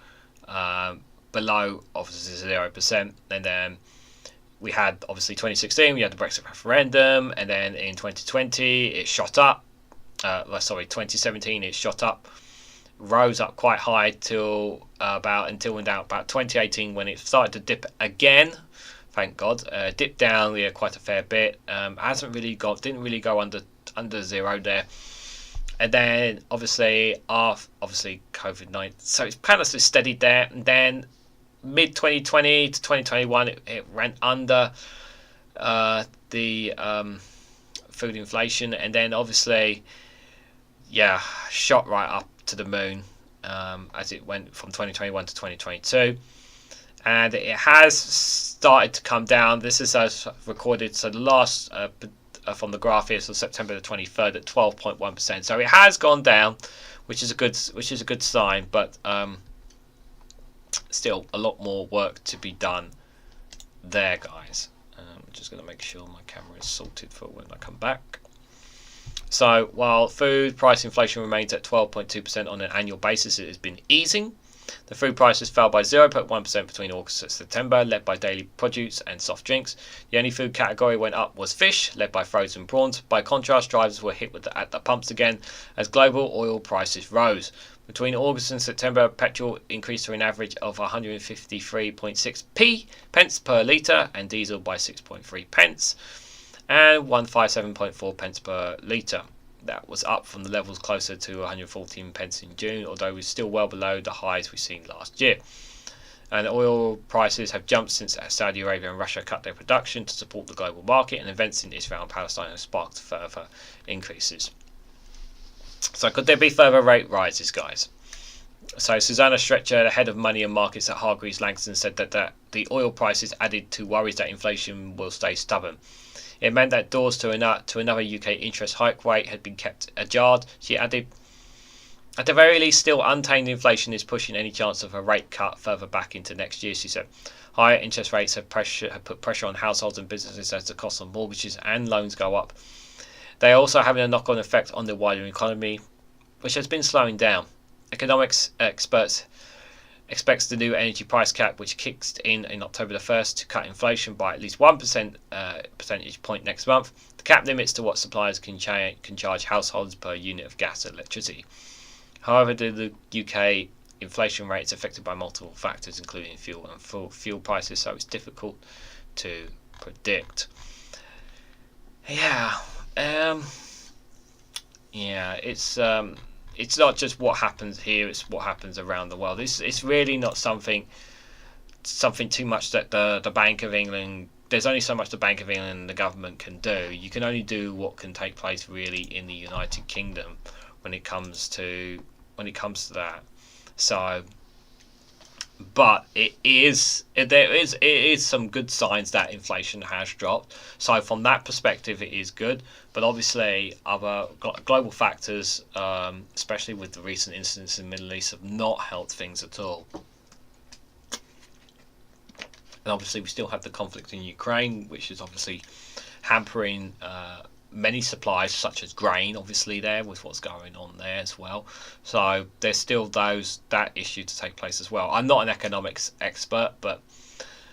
below obviously 0%, and then we had obviously 2016 we had the Brexit referendum, and then in 2020 it shot up. 2017 it shot up, rose up quite high until about 2018 when it started to dip again. Thank God, dipped down quite a fair bit. Didn't really go under zero there. And then obviously COVID-19, so it's kind of steadied there, and then mid 2020 to 2021 it ran under the food inflation, and then obviously yeah, shot right up to the moon as it went from 2021 to 2022. And it has started to come down. This is as recorded, so the last from the graph here, so September the 23rd at 12.1%. So it has gone down, which is a good sign, but still a lot more work to be done there, guys. I'm just going to make sure my camera is sorted for when I come back. So while food price inflation remains at 12.2% on an annual basis, it has been easing. The food prices fell by 0.1% between August and September, led by daily produce and soft drinks. The only food category went up was fish, led by frozen prawns. By contrast, drivers were hit at the pumps again as global oil prices rose. Between August and September, petrol increased to an average of 153.6p pence per litre and diesel by 6.3 pence and 157.4 pence per litre. That was up from the levels closer to 114 pence in June, although we're still well below the highs we've seen last year. And oil prices have jumped since Saudi Arabia and Russia cut their production to support the global market, and events in Israel and Palestine have sparked further increases. So could there be further rate rises, guys? So Susanna Stretcher, the head of money and markets at Hargreaves Langston, said that the oil prices added to worries that inflation will stay stubborn. It meant that doors to another UK interest hike rate had been kept ajar. She added, at the very least, still untamed inflation is pushing any chance of a rate cut further back into next year, she said. Higher interest rates have put pressure on households and businesses as the cost of mortgages and loans go up. They are also having a knock-on effect on the wider economy, which has been slowing down. Economics experts expects the new energy price cap, which kicks in October the 1st, to cut inflation by at least 1% percentage point next month. The cap limits to what suppliers can charge households per unit of gas and electricity. However, the UK inflation rate is affected by multiple factors, including fuel and fuel prices, so it's difficult to predict. It's not just what happens here; it's what happens around the world. It's really not something too much that the Bank of England. There's only so much the Bank of England and the government can do. You can only do what can take place really in the United Kingdom when it comes to that. So, but there is some good signs that inflation has dropped. So from that perspective, it is good. But obviously, other global factors, especially with the recent incidents in the Middle East, have not helped things at all. And obviously, we still have the conflict in Ukraine, which is obviously hampering many supplies, such as grain, obviously there with what's going on there as well. So there's still that issue to take place as well. I'm not an economics expert, but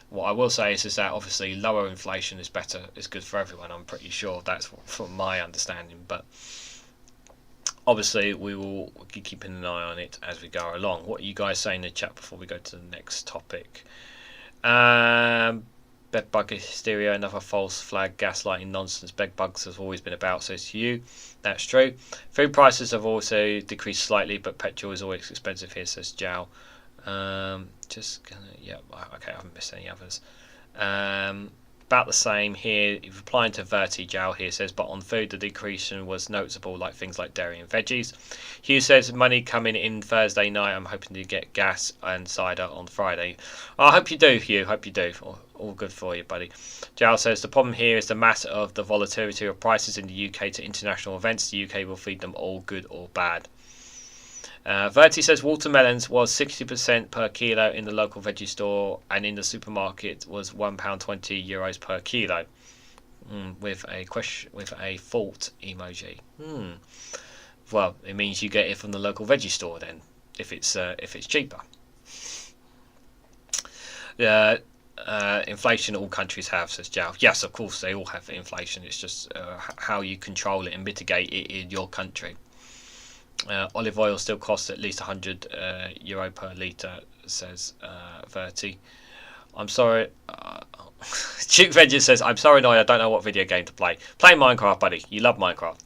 what I will say is that obviously lower inflation is good for everyone. I'm pretty sure that's from my understanding, but obviously we will keep keeping an eye on it as we go along. What are you guys saying in the chat before we go to the next topic? Bedbug hysteria, another false flag gaslighting nonsense. Bedbugs has always been about, says you. That's true. Food prices have also decreased slightly, but petrol is always expensive here, says Jow. Okay, I haven't missed any others. About the same here. Replying to Verti, Jow here says, but on food the decrease was noticeable, like things like dairy and veggies. Hugh says, money coming in Thursday night. I'm hoping to get gas and cider on Friday. I hope you do, Hugh. Hope you do. All good for you, buddy. Jow says, the problem here is the matter of the volatility of prices in the UK to international events. The UK will feed them all, good or bad. Verti says watermelons was 60% per kilo in the local veggie store, and in the supermarket was €1.20 per kilo. With a fault emoji. Well, it means you get it from the local veggie store then, if it's cheaper. Inflation all countries have, says Jow. Yes, of course they all have inflation. It's just how you control it and mitigate it in your country. Olive oil still costs at least €100 per litre, says Verti. I'm sorry. Duke Vengeance says, I'm sorry, Noy, I don't know what video game to play. Play Minecraft, buddy. You love Minecraft.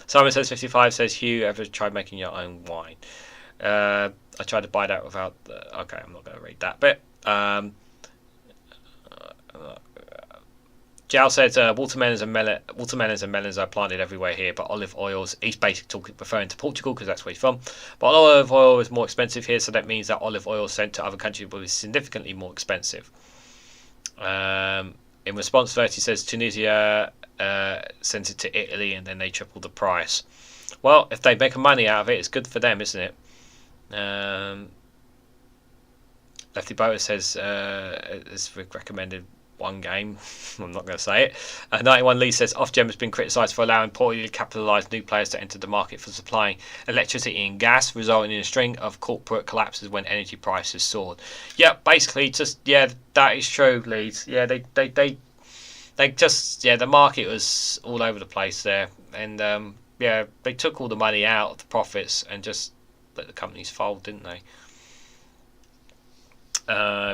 Simon says 55 says, Hugh, ever tried making your own wine? I tried to buy that without... okay, I'm not going to read that bit. Jal said watermelons and melons are planted everywhere here, but olive oils, he's basically referring to Portugal because that's where he's from, but olive oil is more expensive here, so that means that olive oil sent to other countries will be significantly more expensive. In response, Verti says Tunisia sent it to Italy and then they tripled the price. Well, if they make money out of it, it's good for them, isn't it? Lefty Boater says it's recommended one game. I'm not going to say it. 91 Lee says Ofgem has been criticised for allowing poorly capitalised new players to enter the market for supplying electricity and gas, resulting in a string of corporate collapses when energy prices soared. Yeah, basically, that is true, Leeds. Yeah, they just the market was all over the place there, and they took all the money out of the profits and just let the companies fold, didn't they?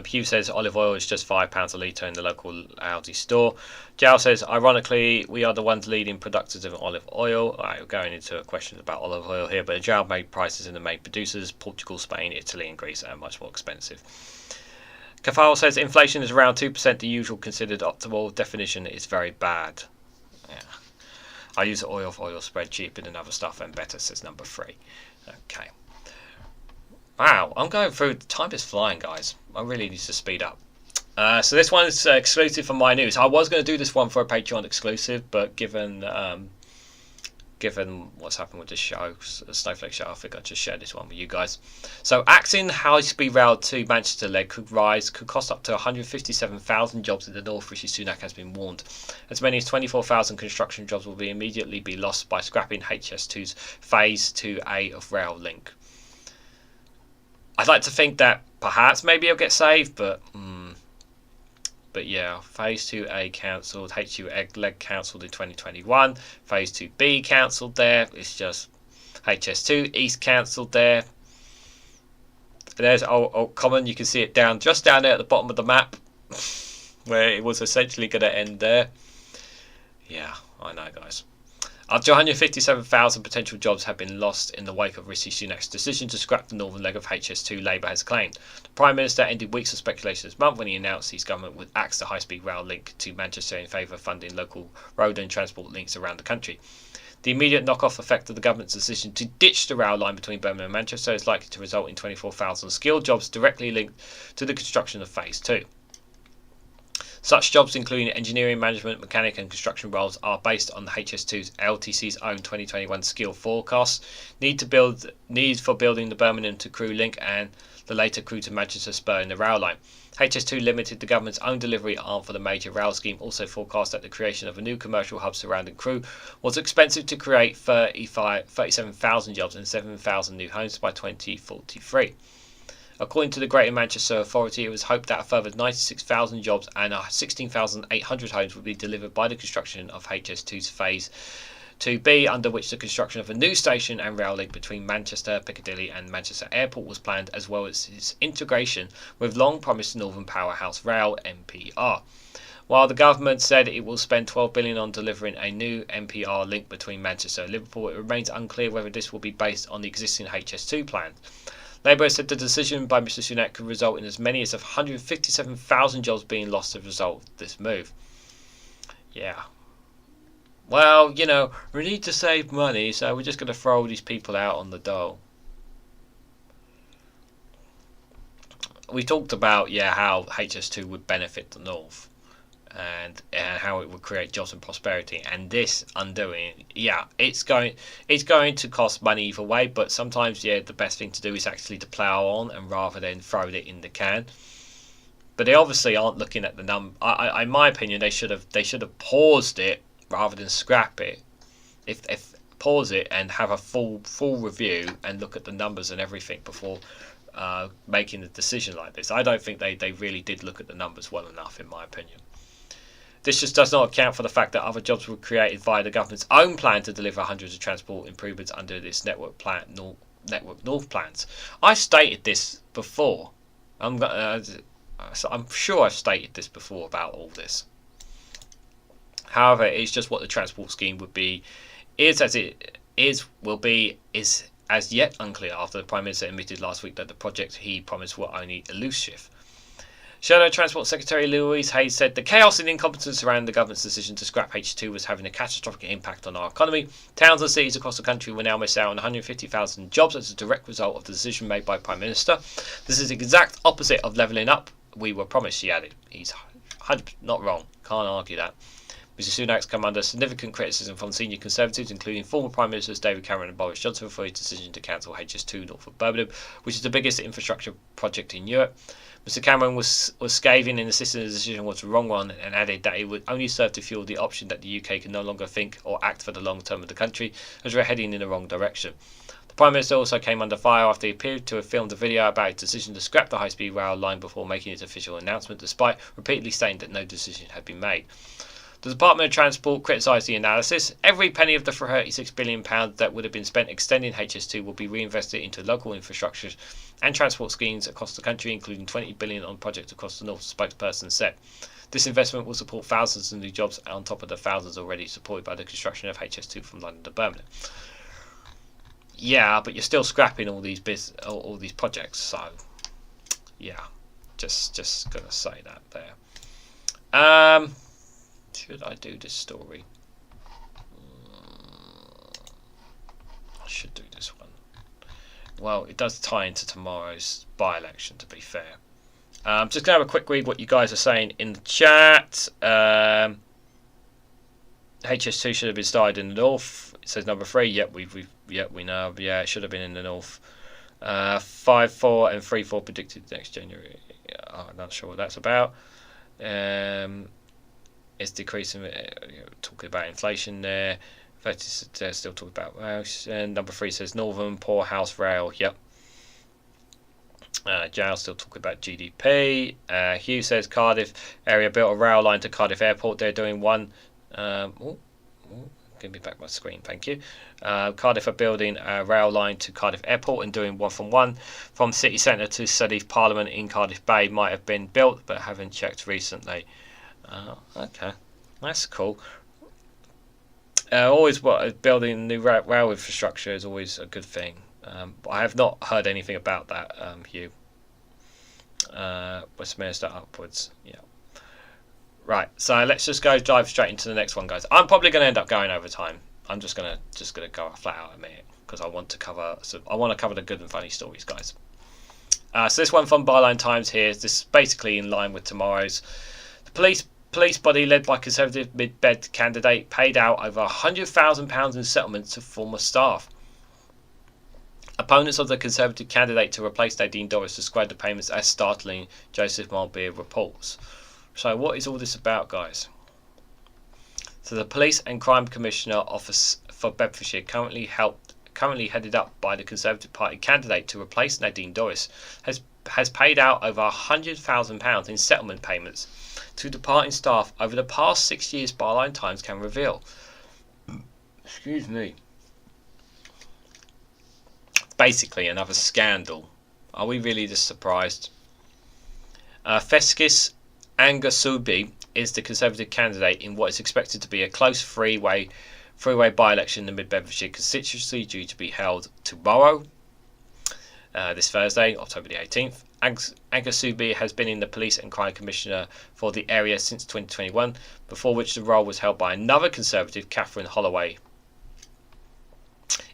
Hugh says olive oil is just £5 a litre in the local Aldi store. Jal says, ironically, we are the ones leading producers of olive oil. We're going into questions about olive oil here, but the Jal made prices in the main producers, Portugal, Spain, Italy and Greece, are much more expensive. Kafal says, inflation is around 2%, the usual considered optimal definition is very bad. Yeah. I use the oil spread cheaper than other stuff and better, says number 3. Okay. Wow, I'm going through. Time is flying, guys. I really need to speed up. So this one is exclusive for My News. I was going to do this one for a Patreon exclusive, but given what's happened with this show, the Snowflake show, I think I'll just share this one with you guys. So, Axing high-speed rail to Manchester leg could cost up to 157,000 jobs in the north. Rishi Sunak has been warned. As many as 24,000 construction jobs will immediately be lost by scrapping HS2's Phase 2A of rail link. I'd like to think that perhaps maybe it'll get saved, but yeah, Phase 2A cancelled, H2 leg cancelled in 2021, Phase 2B cancelled there, it's just HS2 East cancelled there. There's Old Common, you can see it just down there at the bottom of the map, where it was essentially going to end there. Yeah, I know, guys. Up to 157,000 potential jobs have been lost in the wake of Rishi Sunak's decision to scrap the northern leg of HS2, Labour has claimed. The Prime Minister ended weeks of speculation this month when he announced his government would axe the high-speed rail link to Manchester in favour of funding local road and transport links around the country. The immediate knock-off effect of the government's decision to ditch the rail line between Birmingham and Manchester is likely to result in 24,000 skilled jobs directly linked to the construction of Phase 2. Such jobs, including engineering, management, mechanic and construction roles, are based on the HS2's LTC's own 2021 skill forecast. Need for building the Birmingham to Crewe link and the later Crewe to Manchester spur in the rail line. HS2 Limited, the government's own delivery arm for the major rail scheme, also forecast that the creation of a new commercial hub surrounding Crewe was expensive to create 37,000 jobs and 7,000 new homes by 2043. According to the Greater Manchester Authority, it was hoped that a further 96,000 jobs and 16,800 homes would be delivered by the construction of HS2's Phase 2B, under which the construction of a new station and rail link between Manchester, Piccadilly and Manchester Airport was planned, as well as its integration with long-promised Northern Powerhouse Rail (NPR). While the government said it will spend £12 billion on delivering a new NPR link between Manchester and Liverpool, it remains unclear whether this will be based on the existing HS2 plans. Labour said the decision by Mr Sunak could result in as many as 157,000 jobs being lost as a result of this move. Yeah. Well, we need to save money, so we're just going to throw these people out on the dole. We talked about, how HS2 would benefit the North. And how it would create jobs and prosperity, and this undoing, it's going to cost money either way, but sometimes the best thing to do is actually to plough on and rather than throw it in the can. But they obviously aren't looking at the in my opinion, they should have paused it rather than scrap it. If pause it and have a full review and look at the numbers and everything before making a decision like this. I don't think they really did look at the numbers well enough, in my opinion. This just does not account for the fact that other jobs were created via the government's own plan to deliver hundreds of transport improvements under this Network North plans. I stated this before. I'm sure I've stated this before about all this. However, it's just what the transport scheme would be, is as yet unclear after the Prime Minister admitted last week that the project he promised were only elusive. Shadow Transport Secretary Louise Hayes said the chaos and incompetence around the government's decision to scrap H2 was having a catastrophic impact on our economy. Towns and cities across the country will now miss out on 150,000 jobs as a direct result of the decision made by Prime Minister. This is the exact opposite of levelling up we were promised, she added. He's 100% not wrong. Can't argue that. Mr Sunak's come under significant criticism from senior Conservatives, including former Prime Ministers David Cameron and Boris Johnson, for his decision to cancel HS2 north of Birmingham, which is the biggest infrastructure project in Europe. Mr Cameron was scathing and insisting the decision was the wrong one, and added that it would only serve to fuel the option that the UK can no longer think or act for the long term of the country, as we're heading in the wrong direction. The Prime Minister also came under fire after he appeared to have filmed a video about his decision to scrap the high-speed rail line before making his official announcement, despite repeatedly stating that no decision had been made. The Department of Transport criticised the analysis. Every penny of the £36 billion that would have been spent extending HS2 will be reinvested into local infrastructure and transport schemes across the country, including $20 billion on projects across the north, the spokesperson said. This investment will support thousands of new jobs on top of the thousands already supported by the construction of HS2 from London to Birmingham. Yeah, but you're still scrapping all these projects, so yeah, just gonna say that there. Should I do this story? I should do this one. Well, it does tie into tomorrow's by-election, to be fair. I'm just going to have a quick read what you guys are saying in the chat. HS2 should have been started in the north. It says number 3. Yep, we know. Yeah, it should have been in the north. 5-4 and 3-4 predicted next January. I'm not sure what that's about. It's decreasing, talking about inflation there. They're still talking about Welsh. And number 3 says Northern Poorhouse Rail. Yep. Giles still talking about GDP. Hugh says Cardiff area built a rail line to Cardiff Airport. They're doing one. Give me back my screen, thank you. Cardiff are building a rail line to Cardiff Airport and doing one from city centre to Sedith Parliament in Cardiff Bay. Might have been built, but haven't checked recently. Okay, that's cool. Always building new rail infrastructure is always a good thing. I have not heard anything about that, Hugh. Westminster upwards, yeah. Right, so let's just dive straight into the next one, guys. I'm probably going to end up going over time. I'm just gonna go flat out a minute because I want to cover the good and funny stories, guys. So this one from Byline Times here. This is basically in line with tomorrow's. The police body led by Conservative mid-bed candidate paid out over £100,000 in settlements to former staff. Opponents of the Conservative candidate to replace Nadine Dorries described the payments as startling, Joseph Mulbeer reports. So what is all this about, guys? So the Police and Crime Commissioner Office for Bedfordshire, currently headed up by the Conservative Party candidate to replace Nadine Dorries, has paid out over £100,000 in settlement payments to departing staff over the past 6 years, Byline Times can reveal. Excuse me. Basically another scandal. Are we really this surprised? Feskis Angasubi is the Conservative candidate in what is expected to be a close three-way by-election in the Mid-Bedfordshire constituency due to be held tomorrow, this Thursday, October the 18th. Angasubi has been in the Police and Crime Commissioner for the area since 2021, before which the role was held by another Conservative, Catherine Holloway.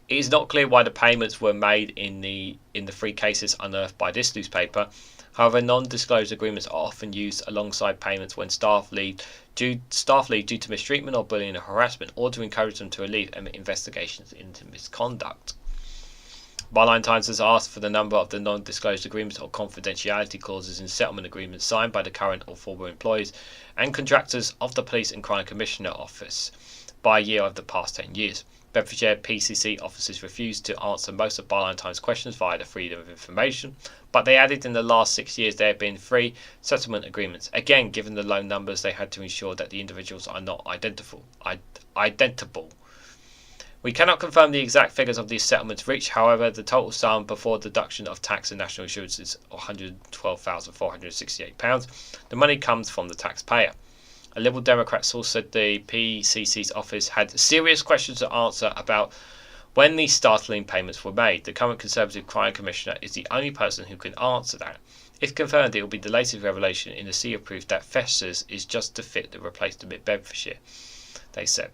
It is not clear why the payments were made in the 3 cases unearthed by this newspaper. However, non-disclosed agreements are often used alongside payments when staff leave due to mistreatment or bullying or harassment, or to encourage them to leave investigations into misconduct. Byline Times has asked for the number of the non-disclosed agreements or confidentiality clauses in settlement agreements signed by the current or former employees and contractors of the Police and Crime Commissioner Office by year of the past 10 years. Bedfordshire PCC officers refused to answer most of Byline Times questions via the Freedom of Information, but they added in the last 6 years there have been 3 settlement agreements. Again, given the low numbers, they had to ensure that the individuals are not identifiable. We cannot confirm the exact figures of these settlements reached. However, the total sum before deduction of tax and national insurance is £112,468. The money comes from the taxpayer. A Liberal Democrat source said the PCC's office had serious questions to answer about when these startling payments were made. The current Conservative Crime Commissioner is the only person who can answer that. If confirmed, it will be the latest revelation in the sea of proof that festers is just to fit the replace the mid-Bedfordshire, they said.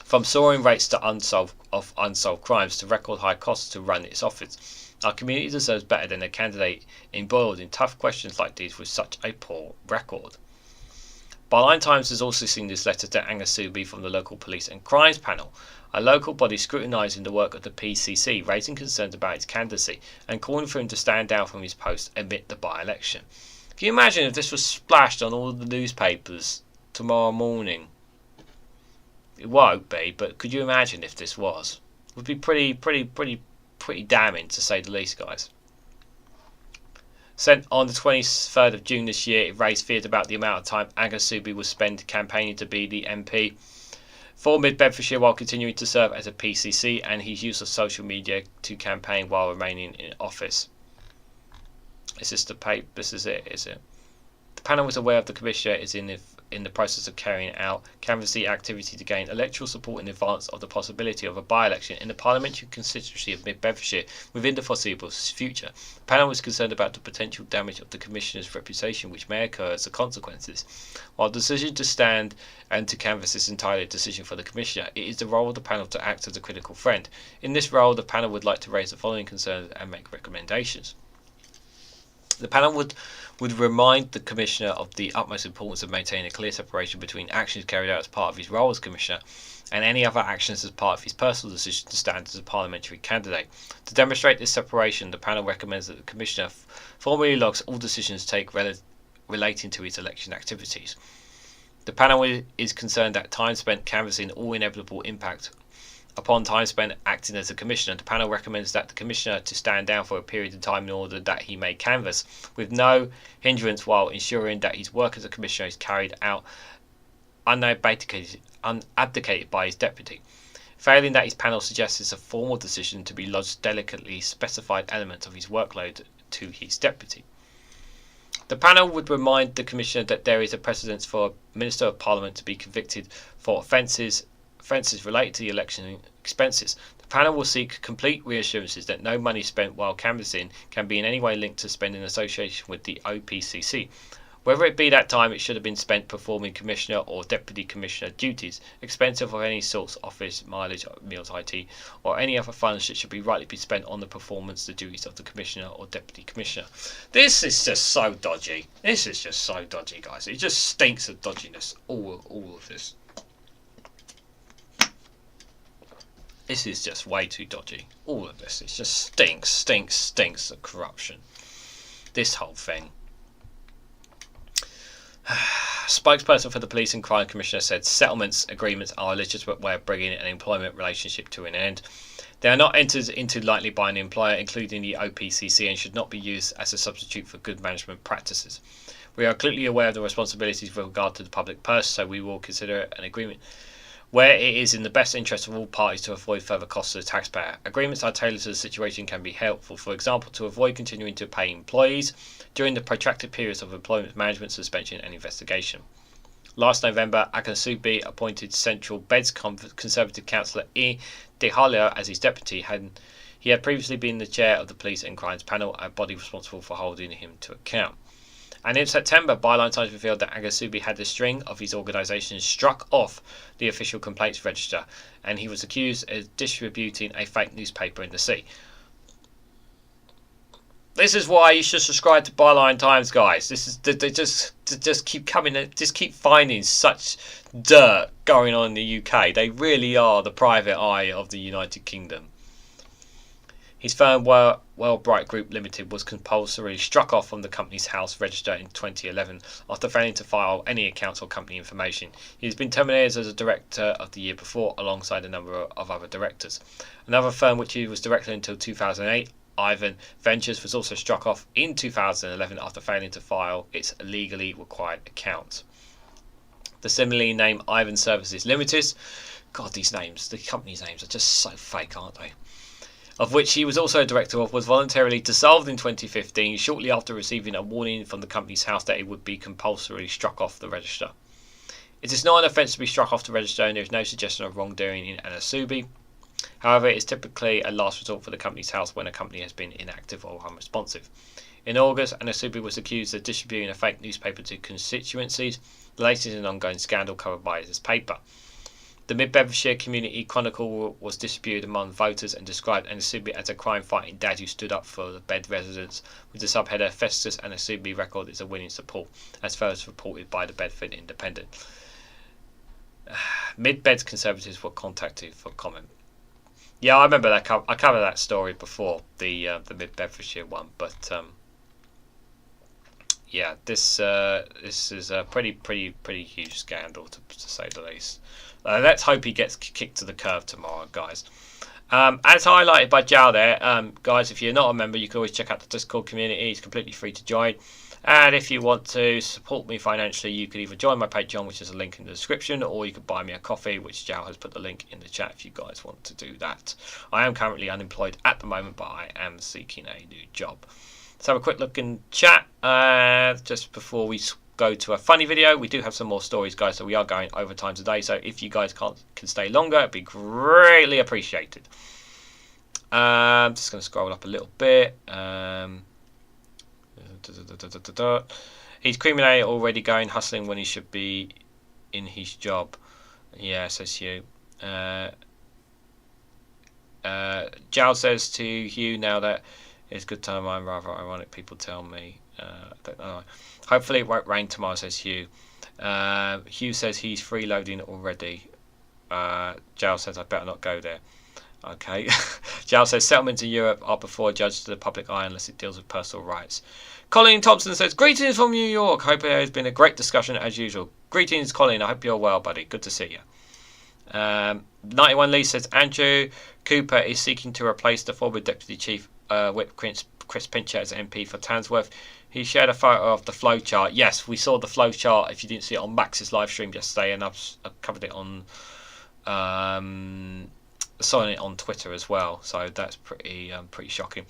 From soaring rates to unsolved crimes to record high costs to run its office, our community deserves better than a candidate embroiled in tough questions like these with such a poor record. Byline Times has also seen this letter to Angasubi from the local police and crimes panel, a local body scrutinising the work of the PCC, raising concerns about his candidacy and calling for him to stand down from his post amid the by-election. Can you imagine if this was splashed on all the newspapers tomorrow morning? It won't be, but could you imagine if this was? It would be pretty damning, to say the least, guys. Sent on the 23rd of June this year, it raised fears about the amount of time Angasubi will spend campaigning to be the MP for Mid-Bedfordshire while continuing to serve as a PCC, and his use of social media to campaign while remaining in office. Is this the paper? This is it, is it? The panel was aware of the Commissioner is in the process of carrying out canvassing activity to gain electoral support in advance of the possibility of a by-election in the parliamentary constituency of Mid-Bedfordshire within the foreseeable future. The panel was concerned about the potential damage of the Commissioner's reputation which may occur as a consequences. While the decision to stand and to canvass is entirely a decision for the Commissioner, it is the role of the panel to act as a critical friend. In this role, the panel would like to raise the following concerns and make recommendations. The panel would remind the Commissioner of the utmost importance of maintaining a clear separation between actions carried out as part of his role as Commissioner and any other actions as part of his personal decision to stand as a parliamentary candidate. To demonstrate this separation, the panel recommends that the Commissioner formally logs all decisions taken relating to his election activities. The panel is concerned that time spent canvassing all inevitable impact upon time spent acting as a Commissioner. The panel recommends that the Commissioner to stand down for a period of time in order that he may canvass with no hindrance while ensuring that his work as a Commissioner is carried out unabdicated by his deputy. Failing that, his panel suggests a formal decision to be lodged delicately specified elements of his workload to his deputy. The panel would remind the Commissioner that there is a precedent for a Minister of Parliament to be convicted for offences related to the election expenses. The panel will seek complete reassurances that no money spent while canvassing can be in any way linked to spending in association with the OPCC. Whether it be that time it should have been spent performing Commissioner or Deputy Commissioner duties, expensive of any sort, office, mileage, meals, IT, or any other funds that should be rightly be spent on the performance of the duties of the Commissioner or Deputy Commissioner. This is just so dodgy. This is just so dodgy, guys. It just stinks of dodginess, all of this. This is just way too dodgy. All of this. It just stinks of corruption. This whole thing. Spokesperson for the Police and Crime Commissioner said settlements agreements are a legitimate way of bringing an employment relationship to an end. They are not entered into lightly by an employer, including the OPCC, and should not be used as a substitute for good management practices. We are clearly aware of the responsibilities with regard to the public purse, so we will consider an agreement where it is in the best interest of all parties to avoid further costs to the taxpayer. Agreements are tailored to the situation can be helpful, for example, to avoid continuing to pay employees during the protracted periods of employment management, suspension and investigation. Last November, Akasubi appointed Central Beds Conservative Councillor E. Dehalio as his deputy. He had previously been the chair of the Police and Crimes Panel, a body responsible for holding him to account. And in September, Byline Times revealed that Agasubi had a string of his organisation struck off the official complaints register, and he was accused of distributing a fake newspaper in the sea. This is why you should subscribe to Byline Times, guys. This is they just keep finding such dirt going on in the UK. They really are the private eye of the United Kingdom. His firm, Wellbright Group Limited, was compulsorily struck off from the company's house register in 2011 after failing to file any accounts or company information. He has been terminated as a director of the year before, alongside a number of other directors. Another firm which he was director until 2008, Ivan Ventures, was also struck off in 2011 after failing to file its legally required accounts. The similarly named Ivan Services Limited, God, these names, the company's names are just so fake, aren't they? Of which he was also a director of, was voluntarily dissolved in 2015, shortly after receiving a warning from the company's house that it would be compulsorily struck off the register. It is not an offence to be struck off the register, and there is no suggestion of wrongdoing in Anasubi. However, it is typically a last resort for the company's house when a company has been inactive or unresponsive. In August, Anasubi was accused of distributing a fake newspaper to constituencies, the latest in an ongoing scandal covered by this paper. The Mid-Bedfordshire Community Chronicle was distributed among voters and described Anasubi as a crime-fighting dad who stood up for the Bed residents, with the subheader Festus Anasubi record is a winning support, as first reported by the Bedford Independent. Mid-Beds Conservatives were contacted for comment. Yeah, I remember that. I covered that story before, the Mid-Bedfordshire one, but yeah, this is a pretty huge scandal to say the least. Let's hope he gets kicked to the curb tomorrow, guys. As highlighted by Jal there, guys, if you're not a member, you can always check out the Discord community. It's completely free to join. And if you want to support me financially, you can either join my Patreon, which is a link in the description, or you could buy me a coffee, which Jal has put the link in the chat if you guys want to do that. I am currently unemployed at the moment, but I am seeking a new job. Let's have a quick look in chat just before we go to a funny video. We do have some more stories, guys, so we are going overtime today, so if you guys can stay longer, it'd be greatly appreciated. Just going to scroll up a little bit. He's criminal already going hustling when he should be in his job. Yeah, says Hugh. Jal says to Hugh, now that it's good time, I'm rather ironic, people tell me. I don't know. Hopefully it won't rain tomorrow, says Hugh. Hugh says he's freeloading already. Jal says I better not go there. Okay. Jal says settlements in Europe are before judged to the public eye unless it deals with personal rights. Colin Thompson says, greetings from New York. Hope it has been a great discussion as usual. Greetings, Colin. I hope you're well, buddy. Good to see you. 91 Lee says, Andrew Cooper is seeking to replace the former Deputy Chief Whip Chris Pincher as MP for Tansworth. He shared a photo of the flowchart. Yes, we saw the flowchart. If you didn't see it on Max's live stream yesterday, and I've covered it on saw it on Twitter as well. So that's pretty shocking.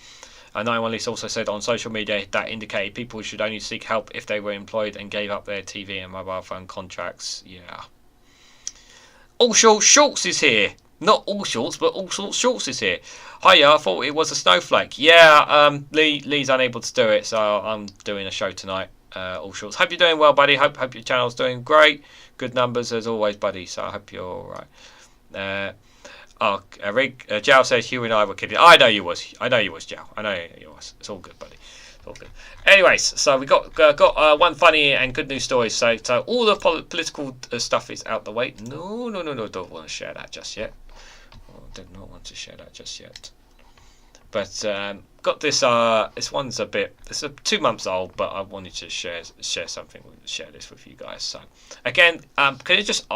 91 Lisa also said on social media that indicated people should only seek help if they were employed and gave up their TV and mobile phone contracts. Yeah. All Sorts Shorts is here. Not All Sorts, but All Sorts Shorts is here. Hiya, I thought it was a snowflake. Yeah, Lee's unable to do it, so I'm doing a show tonight. All Sorts. Hope you're doing well, buddy. Hope your channel's doing great. Good numbers as always, buddy. So I hope you're all right. Jal says Hugh and I were kidding. I know you was, Jal. I know you was. It's all good, buddy. It's all good. Anyways, so we got one funny and good news story. So all the political stuff is out the way. No, don't want to share that just yet. I do not want to share that just yet. But got this. This one's it's 2 months old, but I wanted to share this with you guys. So again, can you just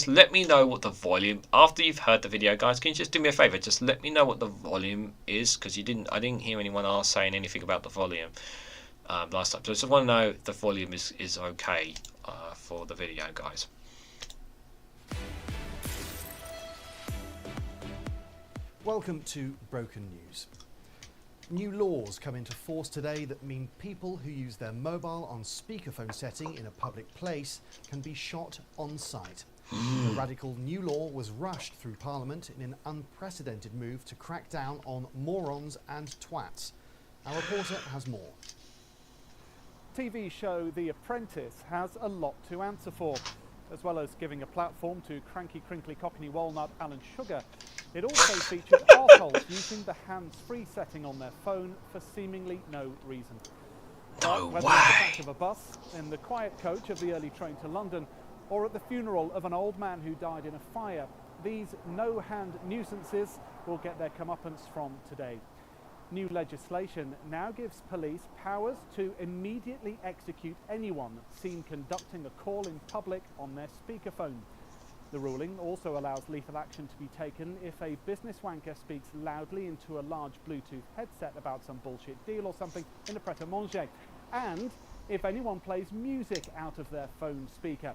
let me know what the volume after you've heard the video, guys? Can you just do me a favor? Just let me know what the volume is, because I didn't hear anyone else saying anything about the volume last time. So I just want to know if the volume is okay for the video, guys. Welcome to Broken News. New laws come into force today that mean people who use their mobile on speakerphone setting in a public place can be shot on sight. The radical new law was rushed through Parliament in an unprecedented move to crack down on morons and twats. Our reporter has more. TV show The Apprentice has a lot to answer for. As well as giving a platform to cranky, crinkly, cockney walnut Alan Sugar, it also featured arseholes using the hands-free setting on their phone for seemingly no reason. No Whether way! at the back of a bus, in the quiet coach of the early train to London, or at the funeral of an old man who died in a fire, these no-hand nuisances will get their comeuppance from today. New legislation now gives police powers to immediately execute anyone seen conducting a call in public on their speakerphone. The ruling also allows lethal action to be taken if a business wanker speaks loudly into a large Bluetooth headset about some bullshit deal or something in a pret-a-manger, and if anyone plays music out of their phone speaker.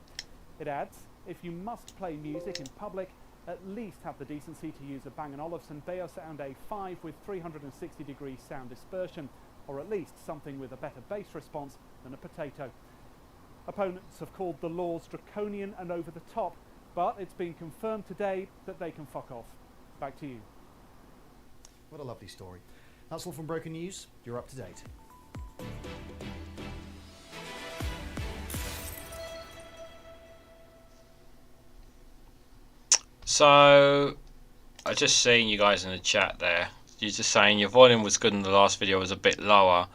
It adds, if you must play music in public, at least have the decency to use a Bang & Olufsen Beosound A5 with 360-degree sound dispersion, or at least something with a better bass response than a potato. Opponents have called the laws draconian and over the top, but it's been confirmed today that they can fuck off. Back to you. What a lovely story. That's all from Broken News. You're up to date. So I just seen you guys in the chat there. You're just saying your volume was good and the last video was a bit lower.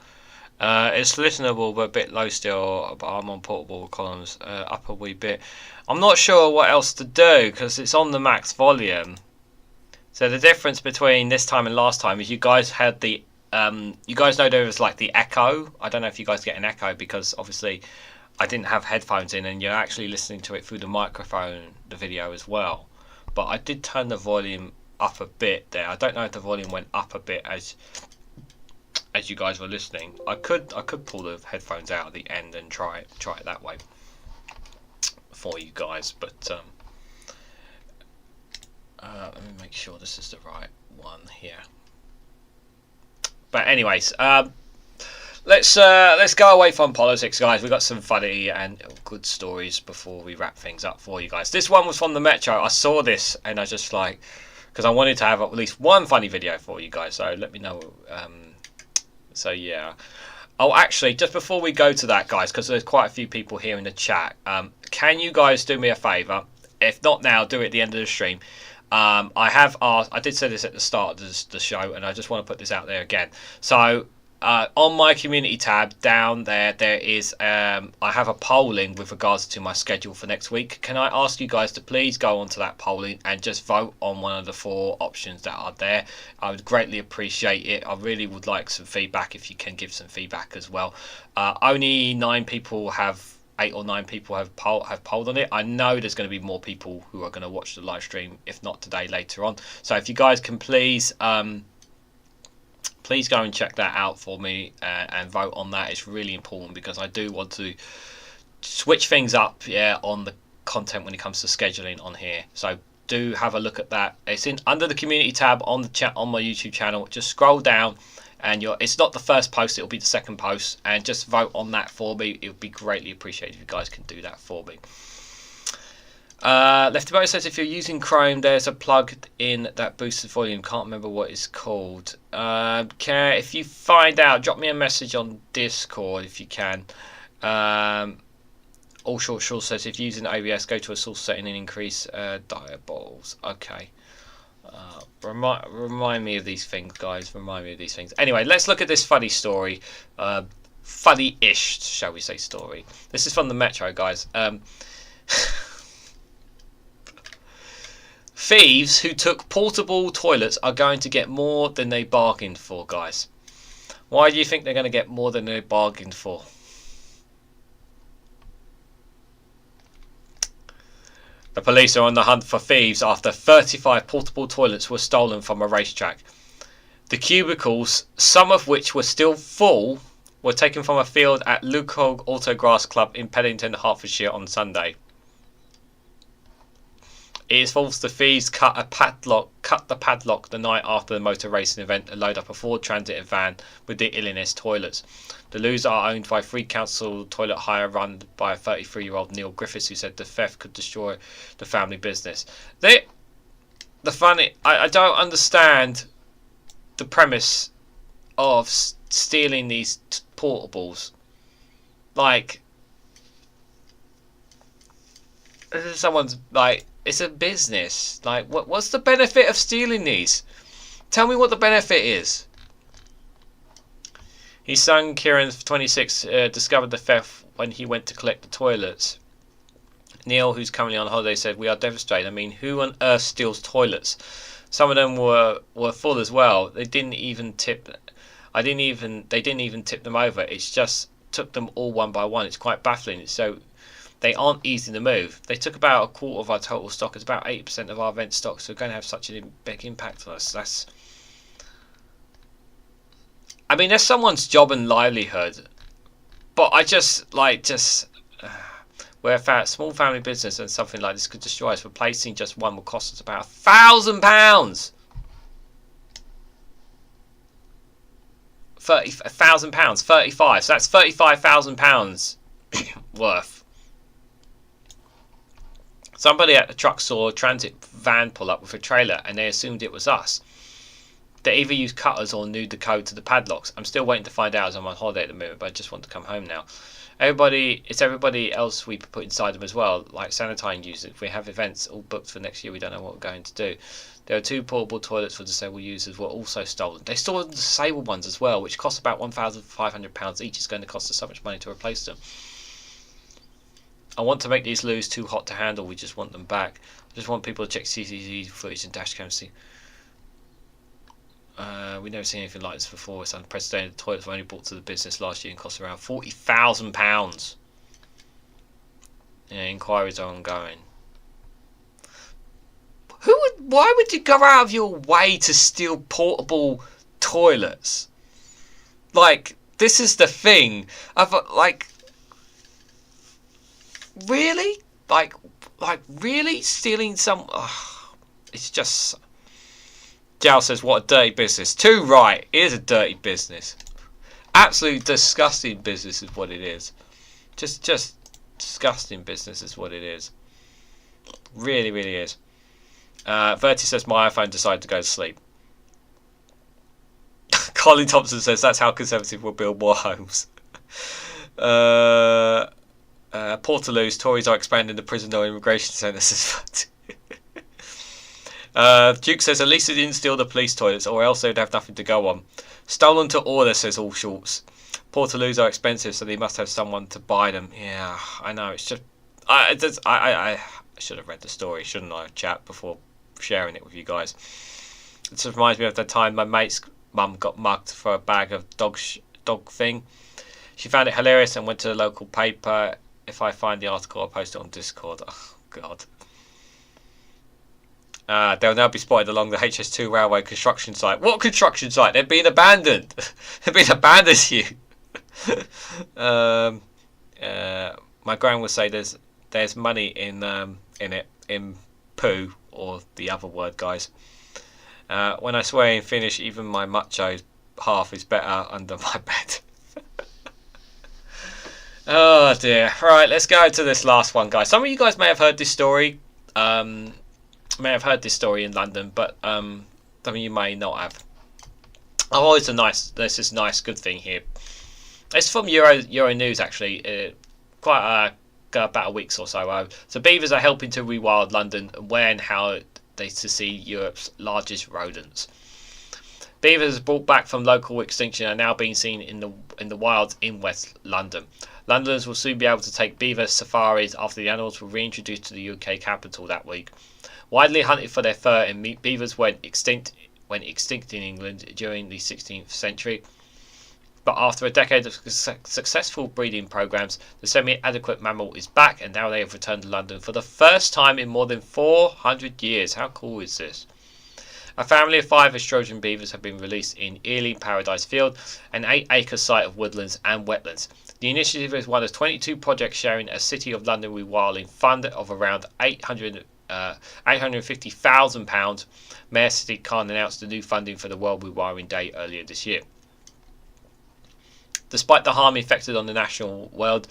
It's listenable but a bit low still, but I'm on portable columns, up a wee bit. I'm not sure what else to do because it's on the max volume. So the difference between this time and last time is you guys had the you guys know there was like the echo. I don't know if you guys get an echo because obviously I didn't have headphones in and you're actually listening to it through the microphone, the video as well. But I did turn the volume up a bit there. I don't know if the volume went up a bit as you guys were listening. I could pull the headphones out at the end and try it that way for you guys. But let me make sure this is the right one here. But anyways, let's go away from politics, guys. We've got some funny and good stories before we wrap things up for you guys. This one was from the Metro. I saw this and I just like, because I wanted to have at least one funny video for you guys. So let me know. So yeah. Oh, actually, just before we go to that, guys, because there's quite a few people here in the chat. Can you guys do me a favour? If not now, do it at the end of the stream. I have asked. I did say this at the start of the show, and I just want to put this out there again. So on my community tab down there is I have a polling with regards to my schedule for next week. Can I ask you guys to please go onto that polling and just vote on one of the 4 options that are there? I would greatly appreciate it. I really would like some feedback if you can give some feedback as well. Only 9 people have 8 or 9 people have polled on it. I know there's going to be more people who are going to watch the live stream, if not today, later on. So if you guys can please please go and check that out for me and vote on that. It's really important because I do want to switch things up, yeah, on the content when it comes to scheduling on here. So do have a look at that. It's in under the community tab on the chat on my YouTube channel. Just scroll down and it's not the first post, it'll be the second post, and just vote on that for me. It would be greatly appreciated if you guys can do that for me. Lefty Boat says if you're using Chrome, there's a plug in that boosts the volume. Can't remember what it's called. If you find out, drop me a message on Discord if you can. All Short says if using OBS, go to a source setting and increase diaboles. Okay. Remind me of these things, guys. Remind me of these things. Anyway, let's look at this funny story. Funny-ish, shall we say, story. This is from the Metro, guys. Thieves who took portable toilets are going to get more than they bargained for, guys. Why do you think they're going to get more than they bargained for? The police are on the hunt for thieves after 35 portable toilets were stolen from a racetrack. The cubicles, some of which were still full, were taken from a field at Lucog Autograss Club in Paddington, Hertfordshire on Sunday. It is false the thieves cut the padlock the night after the motor racing event and load up a Ford Transit van with the Illinois toilets. The loos are owned by Free Council Toilet Hire run by a 33-year-old Neil Griffiths, who said the theft could destroy the family business. I don't understand the premise of stealing these portables. Like, someone's like, it's a business. Like, what's the benefit of stealing these? Tell me what the benefit is. His son, Kieran, 26, discovered the theft when he went to collect the toilets. Neil, who's currently on holiday, said, "We are devastated. I mean, who on earth steals toilets? Some of them were full as well. They didn't even tip. They didn't even tip them over. It's just took them all one by one. It's quite baffling. So they aren't easy to move. They took about a quarter of our total stock. It's about 8% of our event stock. So we're going to have such a big impact on us. I mean, that's someone's job and livelihood. But I we're a small family business and something like this could destroy us. Replacing just one will cost us about £1,000. £1,000, 35. So that's £35,000 worth. Somebody at the truck saw a transit van pull up with a trailer and they assumed it was us. They either used cutters or knew the code to the padlocks. I'm still waiting to find out as I'm on holiday at the moment, but I just want to come home now. It's everybody else we put inside them as well, like sanitizing users. If we have events all booked for next year, we don't know what we're going to do. There are 2 portable toilets for disabled users were also stolen. They stole the disabled ones as well, which cost about £1,500 each. It's going to cost us so much money to replace them. I want to make these loos too hot to handle. We just want them back. I just want people to check CCTV footage and dash cams. We've never seen anything like this before. It's unprecedented. The toilets were only brought to the business last year and cost around £40,000. Yeah, inquiries are ongoing. Why would you go out of your way to steal portable toilets? Like, this is the thing. Really? Like really stealing some? It's just. Jal says, "What a dirty business." Too right. It is a dirty business. Absolutely disgusting business is what it is. Just disgusting business is what it is. Really, really is. Verti says, "My iPhone decided to go to sleep." Colin Thompson says, "That's how Conservative will build more homes." Portaloos, Tories are expanding the prison or immigration centres. Duke says, "At least they didn't steal the police toilets, or else they'd have nothing to go on." Stolen to order, says All Shorts. Portaloos are expensive, so they must have someone to buy them. Yeah, I know. It's just, I should have read the story, shouldn't I, chat, before sharing it with you guys. It just reminds me of the time my mate's mum got mugged for a bag of dog thing. She found it hilarious and went to the local paper. If I find the article, I'll post it on Discord. Oh, God. They'll now be spotted along the HS2 railway construction site. What construction site? They've been abandoned. They've been abandoned, you. My gran would say there's money in poo, or the other word, guys. When I swear in Finnish, even my macho half is better under my bed. Oh dear. Right, let's go to this last one, guys. Some of you guys may have heard this story. In London, but some of you may not have. Oh, there's this nice, good thing here. It's from Euronews, actually. About a week or so. So beavers are helping to rewild London, where and how they to see Europe's largest rodents. Beavers brought back from local extinction are now being seen in the wilds in West London. Londoners will soon be able to take beaver safaris after the animals were reintroduced to the UK capital that week. Widely hunted for their fur and meat, beavers went extinct in England during the 16th century. But after a decade of successful breeding programs, the semi-adequate mammal is back, and now they have returned to London for the first time in more than 400 years. How cool is this? A family of 5 Australian beavers have been released in Ealing Paradise Field, an 8-acre site of woodlands and wetlands. The initiative is one of 22 projects sharing a City of London rewilding fund of around £850,000. Mayor Sadiq Khan announced the new funding for the World Rewiring Day earlier this year. Despite the harm inflicted on the national world,